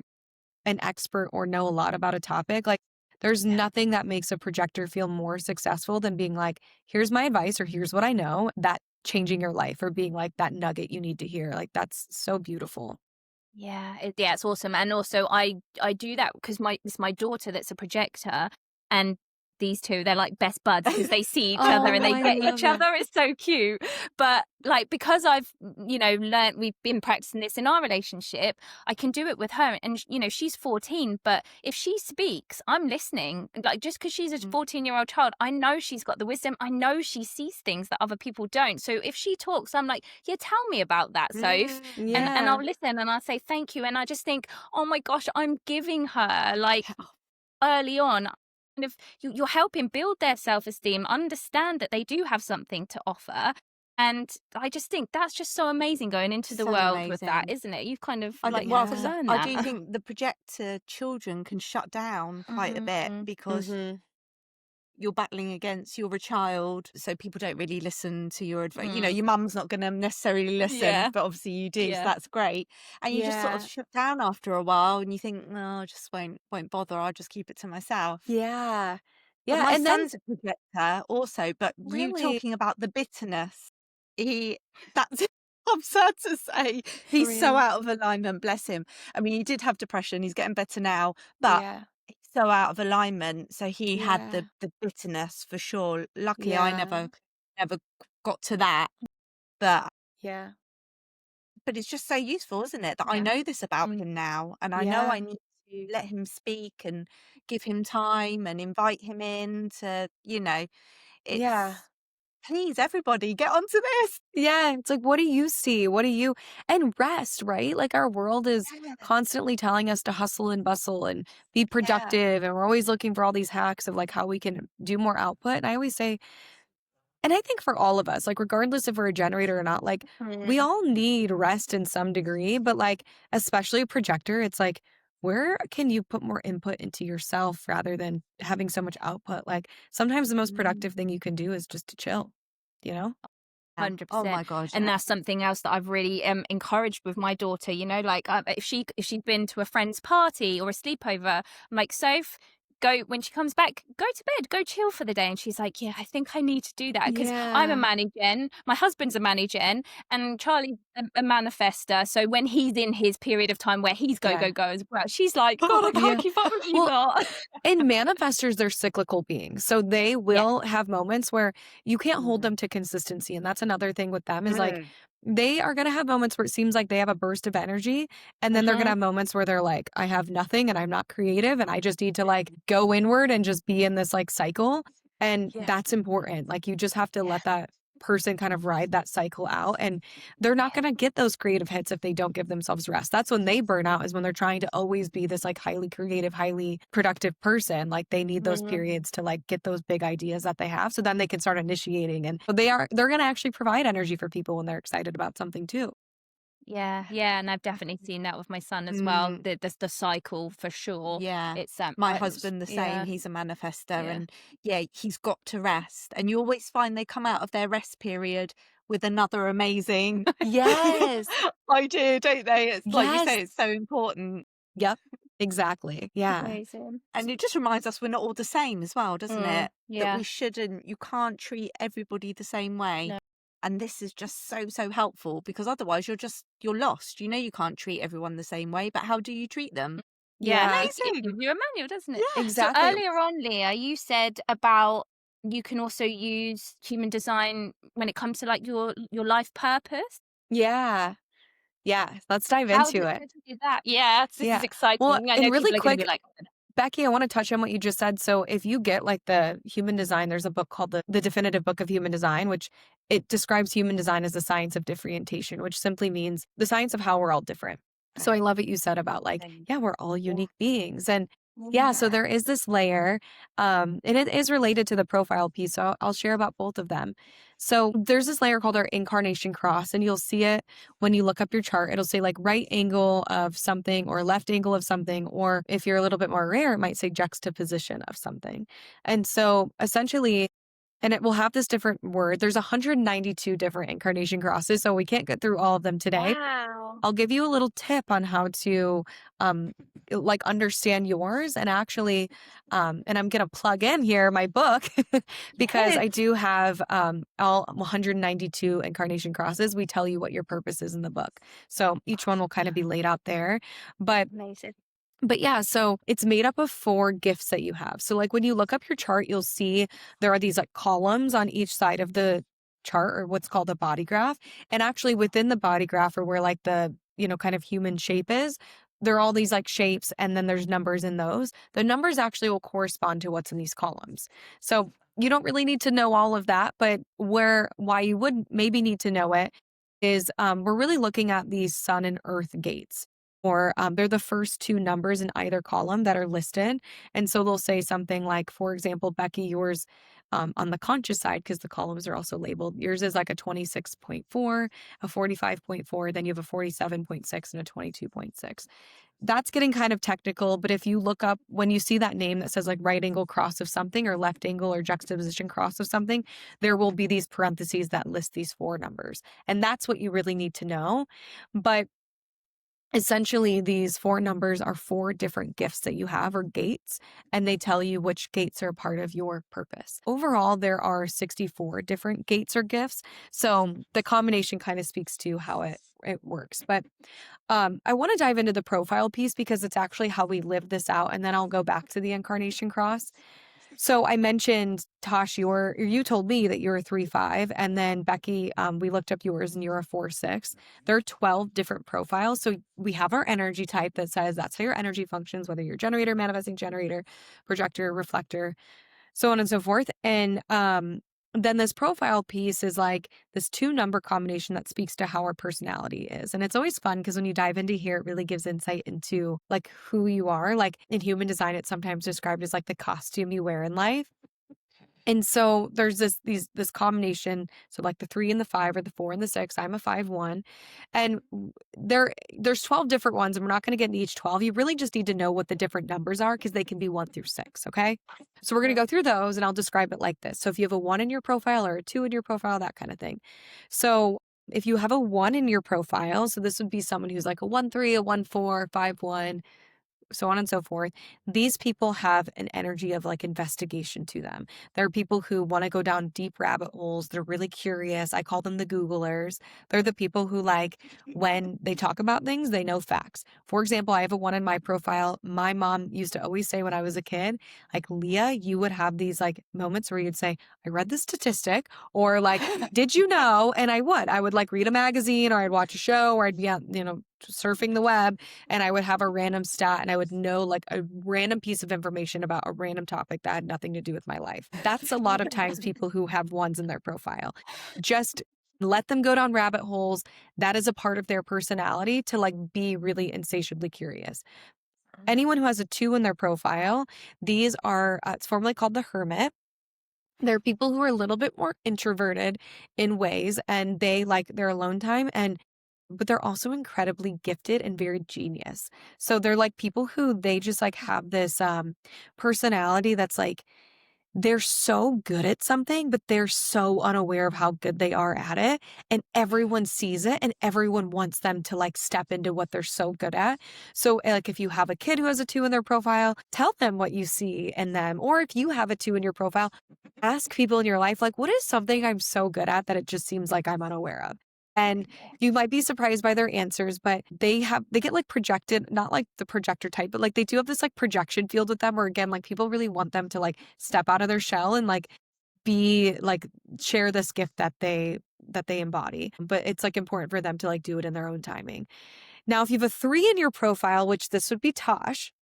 an expert or know a lot about a topic. Like, there's nothing that makes a projector feel more successful than being like, here's my advice or here's what I know, that changing your life or being like that nugget you need to hear. Like, that's so beautiful. Yeah, it's awesome. And also I do that because it's my daughter that's a projector, and these two, they're like best buds because they see each other and they I get love each it. other. It's so cute. But like, because I've, learned, we've been practicing this in our relationship, I can do it with her. And, she's 14, but if she speaks, I'm listening. Like, just because she's a 14-year-old child, I know she's got the wisdom. I know she sees things that other people don't. So if she talks, I'm like, yeah, tell me about that, Soph. And I'll listen and I'll say thank you. And I just think, oh my gosh, I'm giving her like early on. Kind of, you're helping build their self-esteem, understand that they do have something to offer. And I just think that's just so amazing going into the So world with that, amazing. isn't it? You've kind of I like think, well, learned I that. do think the projector children can shut down quite a bit because you're battling against, you're a child, so people don't really listen to your advice. Your mum's not going to necessarily listen, Yeah. but obviously you do, so Yeah. that's great. And you just sort of shut down after a while, and you think, no, I just won't bother. I'll just keep it to myself. Yeah. But Yeah. my And then son's a projector also. But you really, talking about the bitterness, that's absurd to say. He's so really, out of alignment, bless him. I mean, he did have depression. He's getting better now, but yeah. he's so out of alignment. So he had Yeah. the bitterness for sure. Luckily, I Yeah. never got to that. But Yeah. it's just so useful, isn't it? That I Yeah. know this about him now, and I know Yeah. I need to let him speak and give him time and invite him in to, Yeah. it's please everybody get onto this. Yeah. It's like, what do you see? And rest, right? Like our world is Yeah, constantly telling us to hustle and bustle and be yeah. productive. And we're always looking for all these hacks of like how we can do more output. And I always say, and I think for all of us, like regardless if we're a generator or not, like we all need rest in some degree, but like especially a projector, it's like where can you put more input into yourself rather than having so much output? Like sometimes the most productive thing you can do is just to chill, you know? 100%. Oh my God, And yeah. that's something else that I've really encouraged with my daughter, like if she's been to a friend's party or a sleepover, I'm like, Soph, go when she comes back, go to bed, go chill for the day. And she's like, yeah, I think I need to do that because I'm a Yeah. Manigen, my husband's a Manigen, and Charlie's a Manifestor. So when he's in his period of time where he's go as well, she's like, God, I can't Yeah. keep up with you Well, lot. And manifestors, they're cyclical beings. So they will have moments where you can't hold them to consistency. And that's another thing with them is like, they are going to have moments where it seems like they have a burst of energy. And then they're going to have moments where they're like, I have nothing and I'm not creative. And I just need to like go inward and just be in this like cycle. And that's important. Like you just have to let that person kind of ride that cycle out. And they're not going to get those creative hits if they don't give themselves rest. That's when they burn out, is when they're trying to always be this like highly creative, highly productive person. Like they need those periods to like get those big ideas that they have. So then they can start initiating. And they're going to actually provide energy for people when they're excited about something too. Yeah, and I've definitely seen that with my son as well. The cycle for sure. Yeah. It's My husband the same. He's a manifestor, and he's got to rest. And you always find they come out of their rest period with another amazing Yes. idea, don't they? It's like you say, Yes. it's so important. Yep. Exactly. Yeah. amazing. And it just reminds us we're not all the same as well, doesn't it? That Yeah. we shouldn't, you can't treat everybody the same way. No. And this is just so helpful, because otherwise you're lost. You can't treat everyone the same way, but how do you treat them? Yeah, Yeah. it gives you a manual, doesn't it? Yeah. Exactly. So earlier on, Leah, you said about you can also use human design when it comes to like your life purpose. Yeah. Yeah. Let's dive How into it. did you do that? Yeah, this Yeah. is exciting. Well, I and know really people are going to quick, be like, Becky, I want to touch on what you just said. So if you get like the human design, there's a book called the Definitive Book of Human Design, which it describes human design as the science of differentiation, which simply means the science of how we're all different. So I love what you said about like, yeah, we're all unique beings. And Yeah, so there is this layer, and it is related to the profile piece. So I'll share about both of them. So there's this layer called our Incarnation cross, and you'll see it when you look up your chart. It'll say like right angle of something or left angle of something, or if you're a little bit more rare, it might say juxtaposition of something. And so essentially, and it will have this different word. There's 192 different incarnation crosses, so we can't get through all of them today. Wow. I'll give you a little tip on how to like understand yours, and actually and I'm going to plug in here my book because I do have all 192 incarnation crosses. We tell you what your purpose is in the book. So each one will kind of be laid out there. But Amazing. But yeah, so it's made up of 4 gifts that you have. So like when you look up your chart, you'll see there are these like columns on each side of the chart, or what's called a body graph. And actually within the body graph, or where like the, kind of human shape is, there are all these like shapes, and then there's numbers in those. The numbers actually will correspond to what's in these columns. So you don't really need to know all of that, but why you would maybe need to know it is we're really looking at these sun and earth gates, or they're the first 2 numbers in either column that are listed. And so they'll say something like, for example, Becky, yours on the conscious side, because the columns are also labeled, yours is like a 26.4, a 45.4, then you have a 47.6 and a 22.6. That's getting kind of technical, but if you look up, when you see that name that says like right angle cross of something, or left angle or juxtaposition cross of something, there will be these parentheses that list these 4 numbers. And that's what you really need to know. But essentially, these 4 numbers are 4 different gifts that you have, or gates, and they tell you which gates are a part of your purpose. Overall, there are 64 different gates or gifts. So the combination kind of speaks to how it works. But I want to dive into the profile piece because it's actually how we live this out. And then I'll go back to the incarnation cross. So I mentioned, Tosh, you told me that you're a 3/5, and then Becky, we looked up yours and you're a 4/6. There are 12 different profiles. So we have our energy type that says that's how your energy functions, whether you're generator, manifesting generator, projector, reflector, so on and so forth. And then this profile piece is like this 2-number combination that speaks to how our personality is. And it's always fun because when you dive into here, it really gives insight into like who you are. Like in human design, it's sometimes described as like the costume you wear in life. And so there's this combination. So like the 3 and the 5, or the 4 and the 6. I'm a 5/1, and there's 12 different ones, and we're not going to get into each 12. You really just need to know what the different numbers are, because they can be 1 through 6. Okay, so we're going to go through those, and I'll describe it like this. So if you have a 1 in your profile, or a 2 in your profile, that kind of thing. So if you have a 1 in your profile, so this would be someone who's like a 1/3, a 1/4, 5/1. So on and so forth. These people have an energy of like investigation to them. There are people who want to go down deep rabbit holes. They're really curious. I call them the Googlers. They're the people who, like, when they talk about things, they know facts. For example, I have a 1 in my profile. My mom used to always say when I was a kid, like, Leah, you would have these like moments where you'd say, I read this statistic, or like, did you know? And I would like read a magazine, or I'd watch a show, or I'd be out, surfing the web, and I would have a random stat, and I would know like a random piece of information about a random topic that had nothing to do with my life. That's a lot of times people who have 1s in their profile. Just let them go down rabbit holes. That is a part of their personality, to like be really insatiably curious. Anyone who has a 2 in their profile, these are, it's formerly called the hermit. They're people who are a little bit more introverted in ways, and they like their alone time, but they're also incredibly gifted and very genius. So they're like people who they just like have this personality that's like, they're so good at something, but they're so unaware of how good they are at it. And everyone sees it, and everyone wants them to like step into what they're so good at. So like if you have a kid who has a 2 in their profile, tell them what you see in them. Or if you have a 2 in your profile, ask people in your life, like, what is something I'm so good at that it just seems like I'm unaware of? And you might be surprised by their answers, but they get like projected, not like the projector type, but like they do have this like projection field with them, where again, like people really want them to like step out of their shell and like be like share this gift that they embody. But it's like important for them to like do it in their own timing. Now, if you have a 3 in your profile, which this would be Tosh,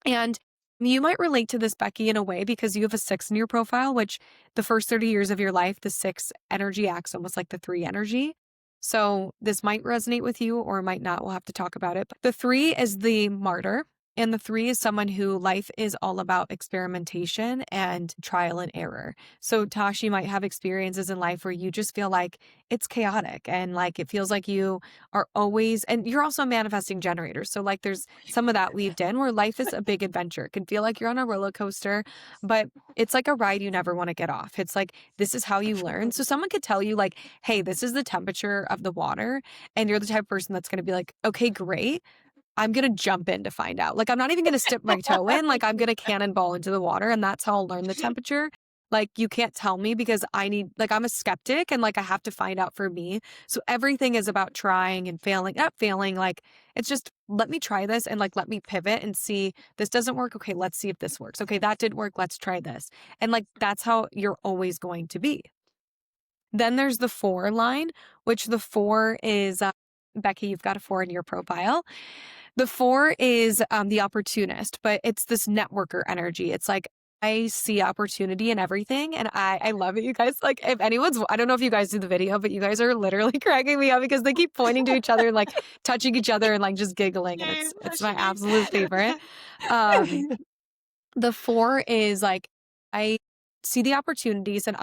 and you might relate to this, Becky, in a way, because you have a 6 in your profile, which the first 30 years of your life, the 6 energy acts almost like the 3 energy. So this might resonate with you or might not. We'll have to talk about it. But the 3 is the martyr. And the 3 is someone who life is all about experimentation and trial and error. So Tosh, you might have experiences in life where you just feel like it's chaotic and like it feels like you are always, and you're also a manifesting generator. So like there's some of that weaved in where life is a big adventure. It can feel like you're on a roller coaster, but it's like a ride you never want to get off. It's like, this is how you learn. So someone could tell you like, hey, this is the temperature of the water. And you're the type of person that's going to be like, okay, great. I'm going to jump in to find out. Like, I'm not even going to dip my toe in. Like, I'm going to cannonball into the water and that's how I'll learn the temperature. Like, you can't tell me because I'm a skeptic and like, I have to find out for me. So everything is about trying and failing, not failing. Like, it's just, let me try this and like, let me pivot and see this doesn't work. Okay, let's see if this works. Okay, that didn't work. Let's try this. And like, that's how you're always going to be. Then there's the 4 line, which the 4 is, Becky, you've got a 4 in your profile. The 4 is the opportunist, but it's this networker energy. It's like, I see opportunity in everything and I love it. You guys, like if anyone's, I don't know if you guys do the video, but you guys are literally cracking me up because they keep pointing to each other and like touching each other and like just giggling. And it's my absolute favorite. The 4 is like, I see the opportunities and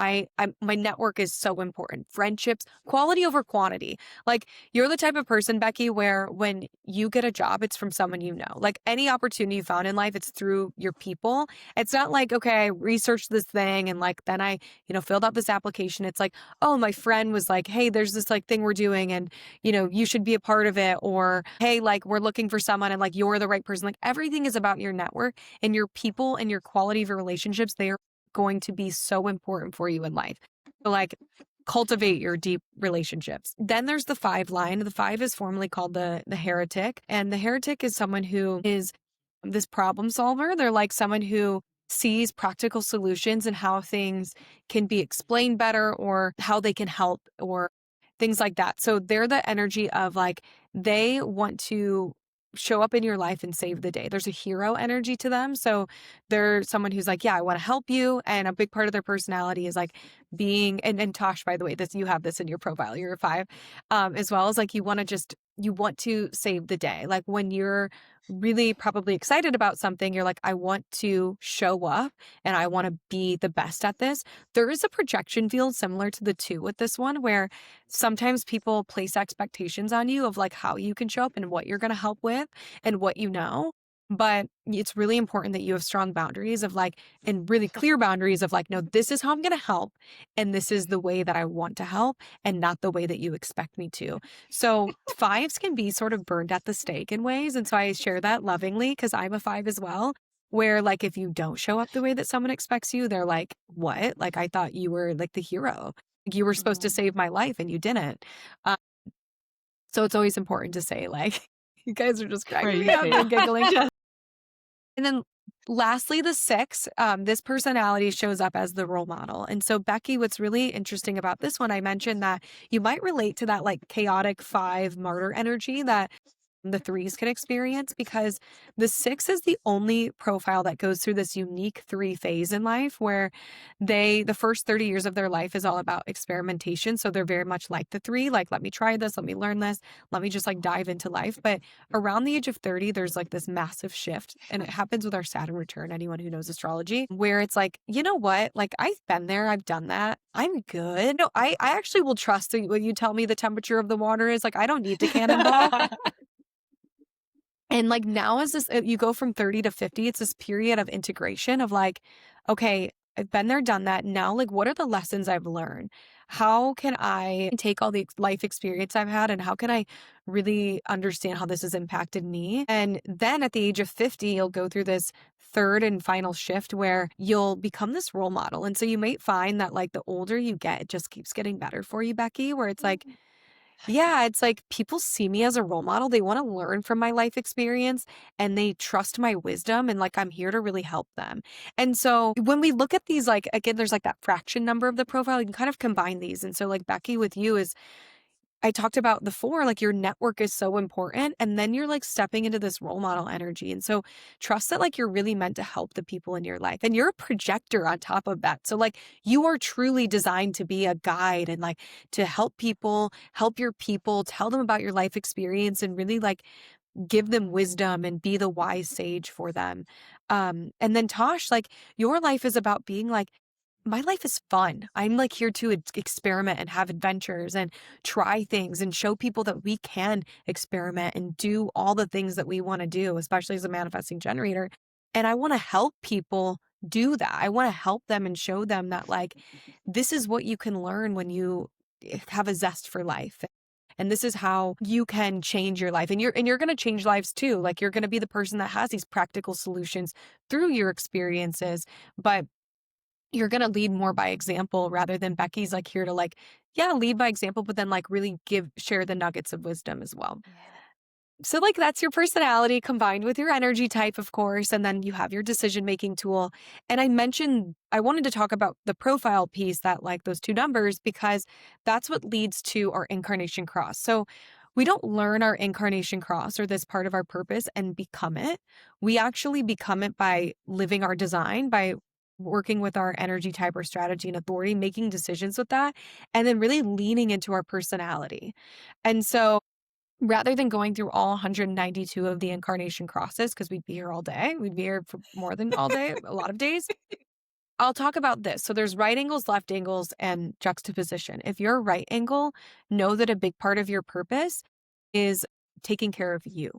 my network is so important. Friendships, quality over quantity. Like you're the type of person, Becky, where when you get a job, it's from someone you know. Like any opportunity you found in life, it's through your people. It's not like, okay, I researched this thing and like then I, filled out this application. It's like, oh, my friend was like, hey, there's this like thing we're doing and, you should be a part of it. Or, hey, like we're looking for someone and like you're the right person. Like everything is about your network and your people and your quality of your relationships. They are going to be so important for you in life. So like cultivate your deep relationships. Then there's the 5 line. The 5 is formerly called the heretic. And the heretic is someone who is this problem solver. They're like someone who sees practical solutions and how things can be explained better or how they can help or things like that. So they're the energy of like, they want to show up in your life and save the day. There's a hero energy to them. So they're someone who's like, yeah, I want to help you. And a big part of their personality is like being, and Tosh, by the way, you have this in your profile, you're a 5, as well as like, you want to save the day. Like when you're really probably excited about something, you're like, I want to show up and I want to be the best at this. There is a projection field similar to the 2 with this one, where sometimes people place expectations on you of like how you can show up and what you're going to help with and what you know. But it's really important that you have strong boundaries of like, and really clear boundaries of like, no, this is how I'm going to help. And this is the way that I want to help and not the way that you expect me to. So 5s can be sort of burned at the stake in ways. And so I share that lovingly because I'm a 5 as well, where like, if you don't show up the way that someone expects you, they're like, what? Like, I thought you were like the hero. You were supposed to save my life and you didn't. So it's always important to say like, you guys are just cracking me up and giggling. And then lastly, the 6, this personality shows up as the role model. And so Becky, what's really interesting about this one, I mentioned that you might relate to that like chaotic 5 martyr energy that the 3s can experience, because the 6 is the only profile that goes through this unique 3 phase in life where the first 30 years of their life is all about experimentation. So they're very much like the 3, like, let me try this, let me learn this, let me just like dive into life. But around the age of 30, there's like this massive shift, and it happens with our Saturn return, anyone who knows astrology, where it's like, you know what, like I've been there, I've done that, I'm good. No, I actually will trust that when you tell me the temperature of the water is, like, I don't need to cannonball. And like now as this, you go from 30 to 50, it's this period of integration of like, okay, I've been there, done that. Now, like, what are the lessons I've learned? How can I take all the life experience I've had and how can I really understand how this has impacted me? And then at the age of 50, you'll go through this 3rd and final shift where you'll become this role model. And so you might find that like the older you get, it just keeps getting better for you, Becky, where it's like, yeah, it's like people see me as a role model. They want to learn from my life experience and they trust my wisdom and like I'm here to really help them. And so when we look at these, like, again, there's like that fraction number of the profile, you can kind of combine these. And so like Becky with you is, I talked about the 4, like your network is so important. And then you're like stepping into this role model energy. And so trust that like you're really meant to help the people in your life. And you're a projector on top of that. So like you are truly designed to be a guide and like to help people, help your people, tell them about your life experience and really like give them wisdom and be the wise sage for them. And then Tosh, like your life is about being like, my life is fun. I'm like here to experiment and have adventures and try things and show people that we can experiment and do all the things that we want to do, especially as a manifesting generator. And I want to help people do that. I want to help them and show them that like, this is what you can learn when you have a zest for life. And this is how you can change your life. And you're going to change lives too. Like you're going to be the person that has these practical solutions through your experiences, but you're going to lead more by example rather than Becky's like here to like, yeah, lead by example, but then like really share the nuggets of wisdom as well. So like that's your personality combined with your energy type, of course. And then you have your decision-making tool. And I wanted to talk about the profile piece, that like those two numbers, because that's what leads to our incarnation cross. So we don't learn our incarnation cross or this part of our purpose and become it. We actually become it by living our design, by working with our energy type or strategy and authority, making decisions with that, and then really leaning into our personality. And so rather than going through all 192 of the incarnation crosses, because we'd be here all day, we'd be here for more than all day, a lot of days, I'll talk about this. So there's right angles, left angles, and juxtaposition. If you're a right angle, know that a big part of your purpose is taking care of you.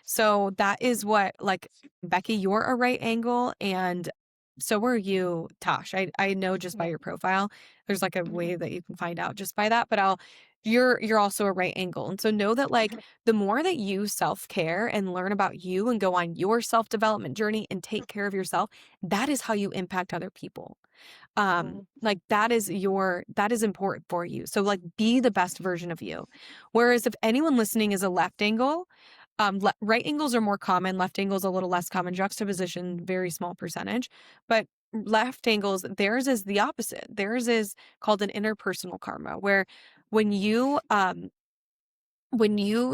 So that is what, like, Becky, you're a right angle, and so were you, Tosh. I know just by your profile, there's like a way that you can find out just by that, but you're also a right angle. And so know that like the more that you self-care and learn about you and go on your self-development journey and take care of yourself, that is how you impact other people. Like that is important for you. So like be the best version of you. Whereas if anyone listening is a left angle, right angles are more common, left angles a little less common, juxtaposition, very small percentage, but left angles, theirs is the opposite. Theirs is called an interpersonal karma, where when you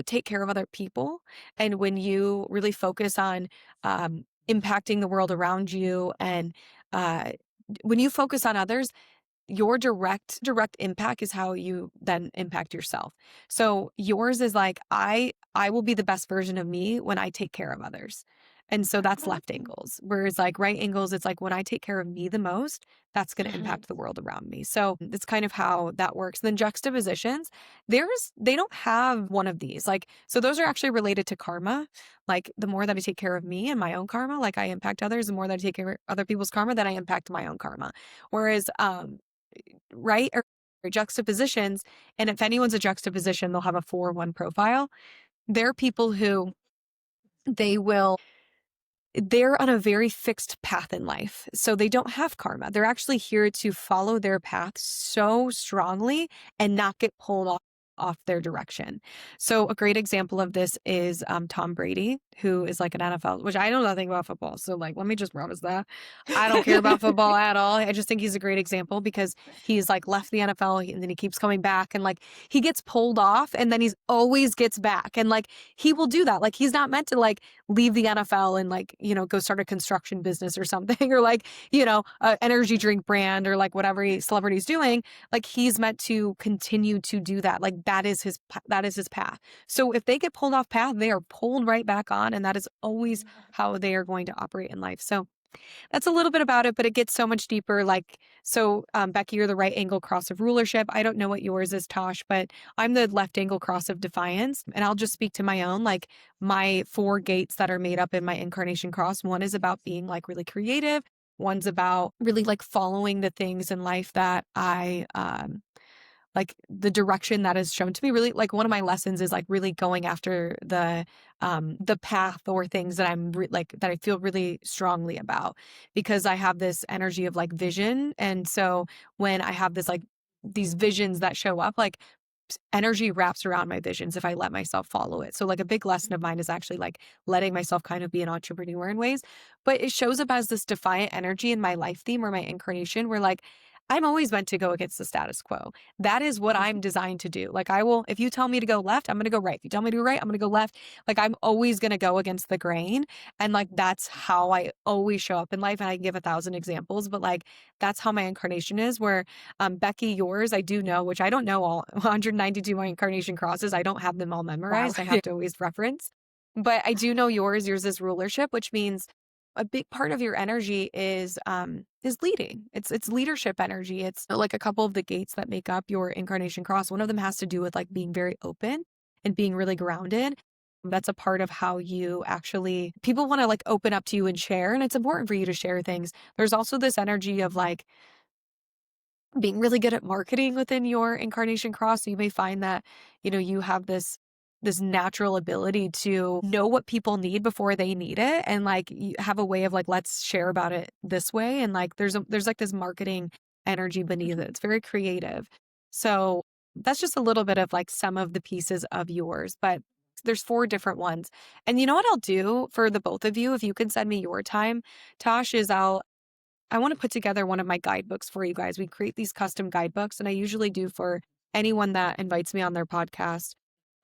take care of other people and when you really focus on impacting the world around you, and when you focus on others, your direct impact is how you then impact yourself. So yours is like, I will be the best version of me when I take care of others. And so that's left angles. Whereas like right angles, it's like when I take care of me the most, that's going to impact the world around me. So it's kind of how that works. And then juxtapositions, they don't have one of these. Like, so those are actually related to karma. Like the more that I take care of me and my own karma, like I impact others, the more that I take care of other people's karma, then I impact my own karma. Whereas, right or juxtapositions, and if anyone's a juxtaposition, they'll have a 4-1 profile. They're people who they're on a very fixed path in life. So they don't have karma. They're actually here to follow their path so strongly and not get pulled off their direction. So a great example of this is Tom Brady, who is like an NFL, which I know nothing about football. So like, let me just preface that. I don't care about football at all. I just think he's a great example because he's like left the NFL and then he keeps coming back, and like he gets pulled off and then he's always gets back. And like, he will do that. Like, he's not meant to like leave the NFL and like, you know, go start a construction business or something, or like, you know, an energy drink brand or like whatever celebrity's doing. Like, he's meant to continue to do that. Like, that is his path. So if they get pulled off path, they are pulled right back on. And that is always how they are going to operate in life. So that's a little bit about it, but it gets so much deeper. Like, so Becky, you're the right angle cross of rulership. I don't know what yours is, Tosh, but I'm the left angle cross of defiance. And I'll just speak to my own, like my 4 gates that are made up in my incarnation cross. One is about being like really creative. One's about really like following the things in life that I, like the direction that is shown to me. Really, like one of my lessons is like really going after the path or things that I'm that I feel really strongly about, because I have this energy of like vision. And so when I have this like these visions that show up, like energy wraps around my visions if I let myself follow it. So like a big lesson of mine is actually like letting myself kind of be an entrepreneur in ways, but it shows up as this defiant energy in my life theme or my incarnation, where like I'm always meant to go against the status quo. That is what I'm designed to do. Like if you tell me to go left, I'm going to go right. If you tell me to go right, I'm going to go left. Like I'm always going to go against the grain. And like, that's how I always show up in life. And I can give 1,000 examples, but like, that's how my incarnation is. Where Becky, yours, I do know, which I don't know all 192 my incarnation crosses. I don't have them all memorized. Wow. I have to always reference. But I do know yours is rulership, which means a big part of your energy is leading. It's leadership energy. It's like a couple of the gates that make up your incarnation cross. One of them has to do with like being very open and being really grounded. That's a part of how you actually, people want to like open up to you and share, and it's important for you to share things. There's also this energy of like being really good at marketing within your incarnation cross. So you may find that, you have this natural ability to know what people need before they need it. And like you have a way of like, let's share about it this way. And like, there's like this marketing energy beneath it. It's very creative. So that's just a little bit of like some of the pieces of yours, but there's 4 different ones. And you know what I'll do for the both of you, if you can send me your time, Tosh, is I want to put together one of my guidebooks for you guys. We create these custom guidebooks, and I usually do for anyone that invites me on their podcast.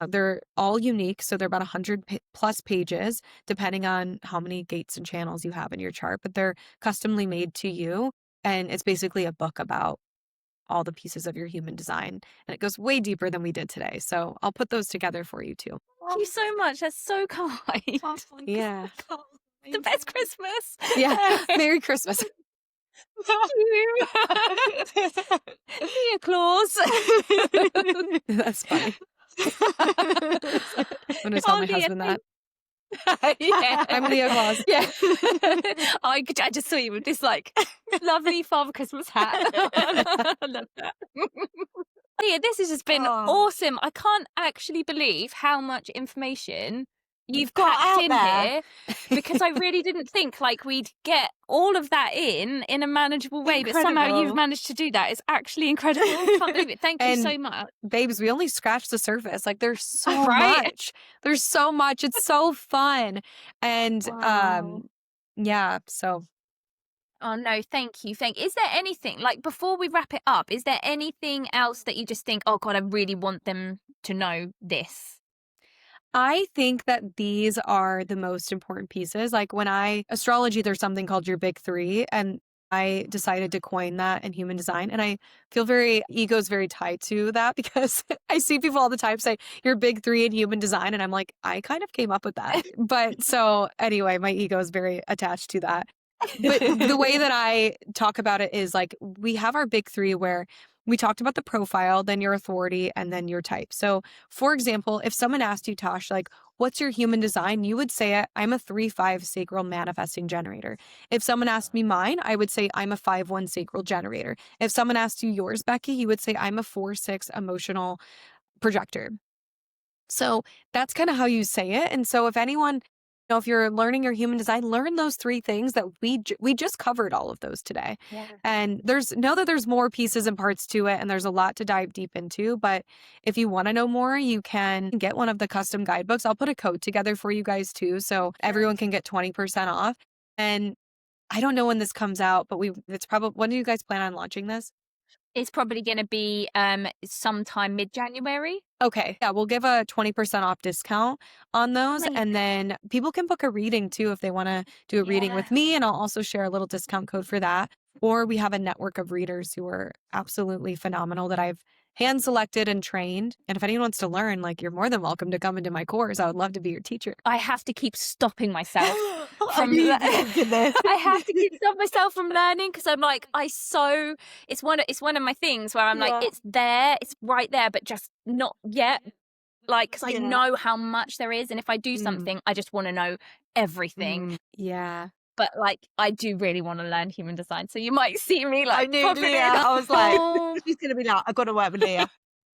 They're all unique, so they're about 100 plus pages, depending on how many gates and channels you have in your chart, but they're customly made to you, and it's basically a book about all the pieces of your human design, and it goes way deeper than we did today, so I'll put those together for you too. Thank you so much. That's so kind. Yeah. The best Christmas. Yeah. Merry Christmas. Dear Claus. That's funny. I'm going to tell my husband that. Yeah. I'm Leah Claus. Yeah. I just saw you with this like lovely Father Christmas hat. I love that. Yeah, this has just been awesome. I can't actually believe how much information you've got packed out in there. here, because I really didn't think like we'd get all of that in a manageable way, but somehow Incredible. you've managed to do that. It's actually incredible. I can't believe it. Thank you And so much. babes, we only scratched the surface. Like there's so Right? much. There's so much. It's so fun. And Wow. yeah, so Oh no, thank you. Is there anything, like before we wrap it up, is there anything else that you just think, oh God, I really want them to know this? I think that these are the most important pieces. Like when astrology, there's something called your big 3, and I decided to coin that in human design. And I feel ego's very tied to that, because I see people all the time say your big 3 in human design. And I'm like, I kind of came up with that. But so anyway, my ego is very attached to that. But the way that I talk about it is like, we have our big 3 where we talked about the profile, then your authority, and then your type. So for example, if someone asked you, Tosh, like, what's your human design? You would say, I'm a 3-5 sacral manifesting generator. If someone asked me mine, I would say I'm a 5-1 sacral generator. If someone asked you yours, Becky, you would say I'm a 4-6 emotional projector. So that's kind of how you say it. And so if anyone, if you're learning your human design, learn those 3 things that we just covered all of those today. Yeah. And know that there's more pieces and parts to it, and there's a lot to dive deep into. But if you want to know more, you can get one of the custom guidebooks. I'll put a code together for you guys too, so everyone can get 20% off. And I don't know when this comes out, but it's probably, when do you guys plan on launching this? It's probably going to be sometime mid-January. Okay. Yeah, we'll give a 20% off discount on those. Amazing. And then people can book a reading too if they want to do a reading with me. And I'll also share a little discount code for that. Or we have a network of readers who are absolutely phenomenal that I've hand selected and trained. And if anyone wants to learn, like, you're more than welcome to come into my course. I would love to be your teacher. I have to keep stopping myself from Goodness. I have to keep stopping myself from learning, because I'm like, it's one of my things where I'm like, it's there, it's right there, but just not yet. Like, because I know how much there is, and if I do something, I just want to know everything. Yeah. But like, I do really want to learn human design, so you might see me like. I knew popping in. Leah. I was like, she's going to be like, I've got to work with Leah.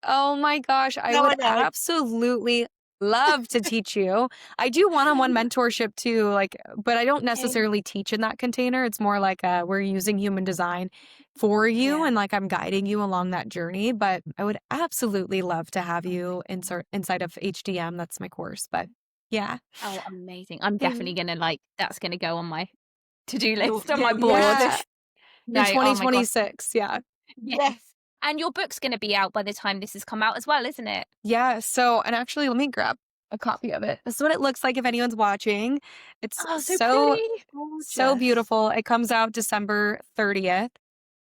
Oh my gosh. I No, would I know. absolutely love to teach you. I do one-on-one mentorship too, like, but I don't necessarily teach in that container. It's more like we're using human design for you, and like I'm guiding you along that journey. But I would absolutely love to have you inside of HDM. That's my course. But yeah. Oh, amazing. I'm definitely going to that's going to go on my to-do list on my board. Yeah. No, In oh my gosh. 2026. Yeah. Yes. And your book's going to be out by the time this has come out as well, isn't it? Yeah. So, and actually, let me grab a copy of it. This is what it looks like if anyone's watching. It's so pretty. beautiful. It comes out December 30th.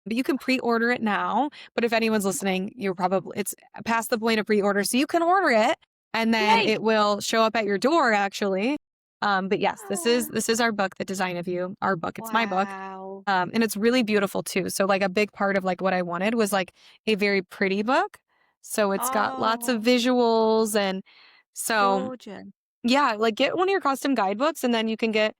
But you can pre-order it now. But if anyone's listening, it's past the point of pre-order. So you can order it and then Yay. it will show up at your door actually. But yes, this is our book, The Design of You. Our book. It's my book. Wow. And it's really beautiful too. So like a big part of like what I wanted was like a very pretty book. So it's got lots of visuals, and so Gorgeous. yeah, like get one of your custom guidebooks, and then you can get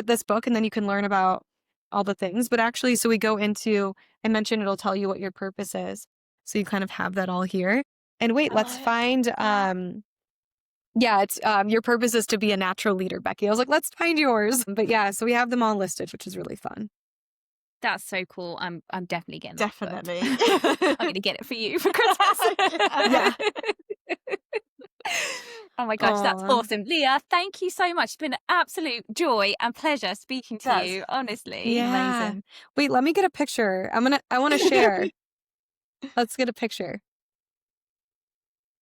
this book, and then you can learn about all the things. But actually, so we go into, I mentioned it'll tell you what your purpose is. So you kind of have that all here. And wait, let's find, yeah, it's your purpose is to be a natural leader, Becky. I was like, let's find yours. But yeah, so we have them all listed, which is really fun. That's so cool. I'm definitely getting that book. Definitely. I'm going to get it for you for Christmas. Yeah. Oh my gosh, that's Aw. awesome. Leah, thank you so much. It's been an absolute joy and pleasure speaking to That's- you, honestly. Yeah. Amazing. Wait, let me get a picture. I want to share. Let's get a picture.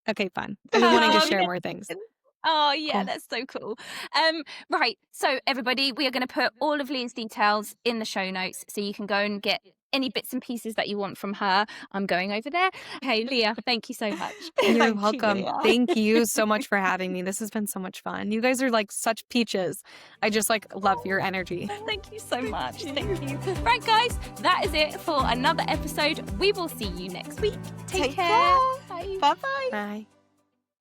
Okay, fun. I've been wanting to share more things. Oh yeah, Cool. that's so cool. Right, so everybody, we are going to put all of Leah's details in the show notes so you can go and get any bits and pieces that you want from her. I'm going over there. Hey Leah, thank you so much. You're Thank you, welcome. Leah. Thank you so much for having me. This has been so much fun. You guys are like such peaches. I just like love your energy. Thank you so much. Thank you. Right, guys, that is it for another episode. We will see you next week. Take care. Bye. Bye-bye. Bye.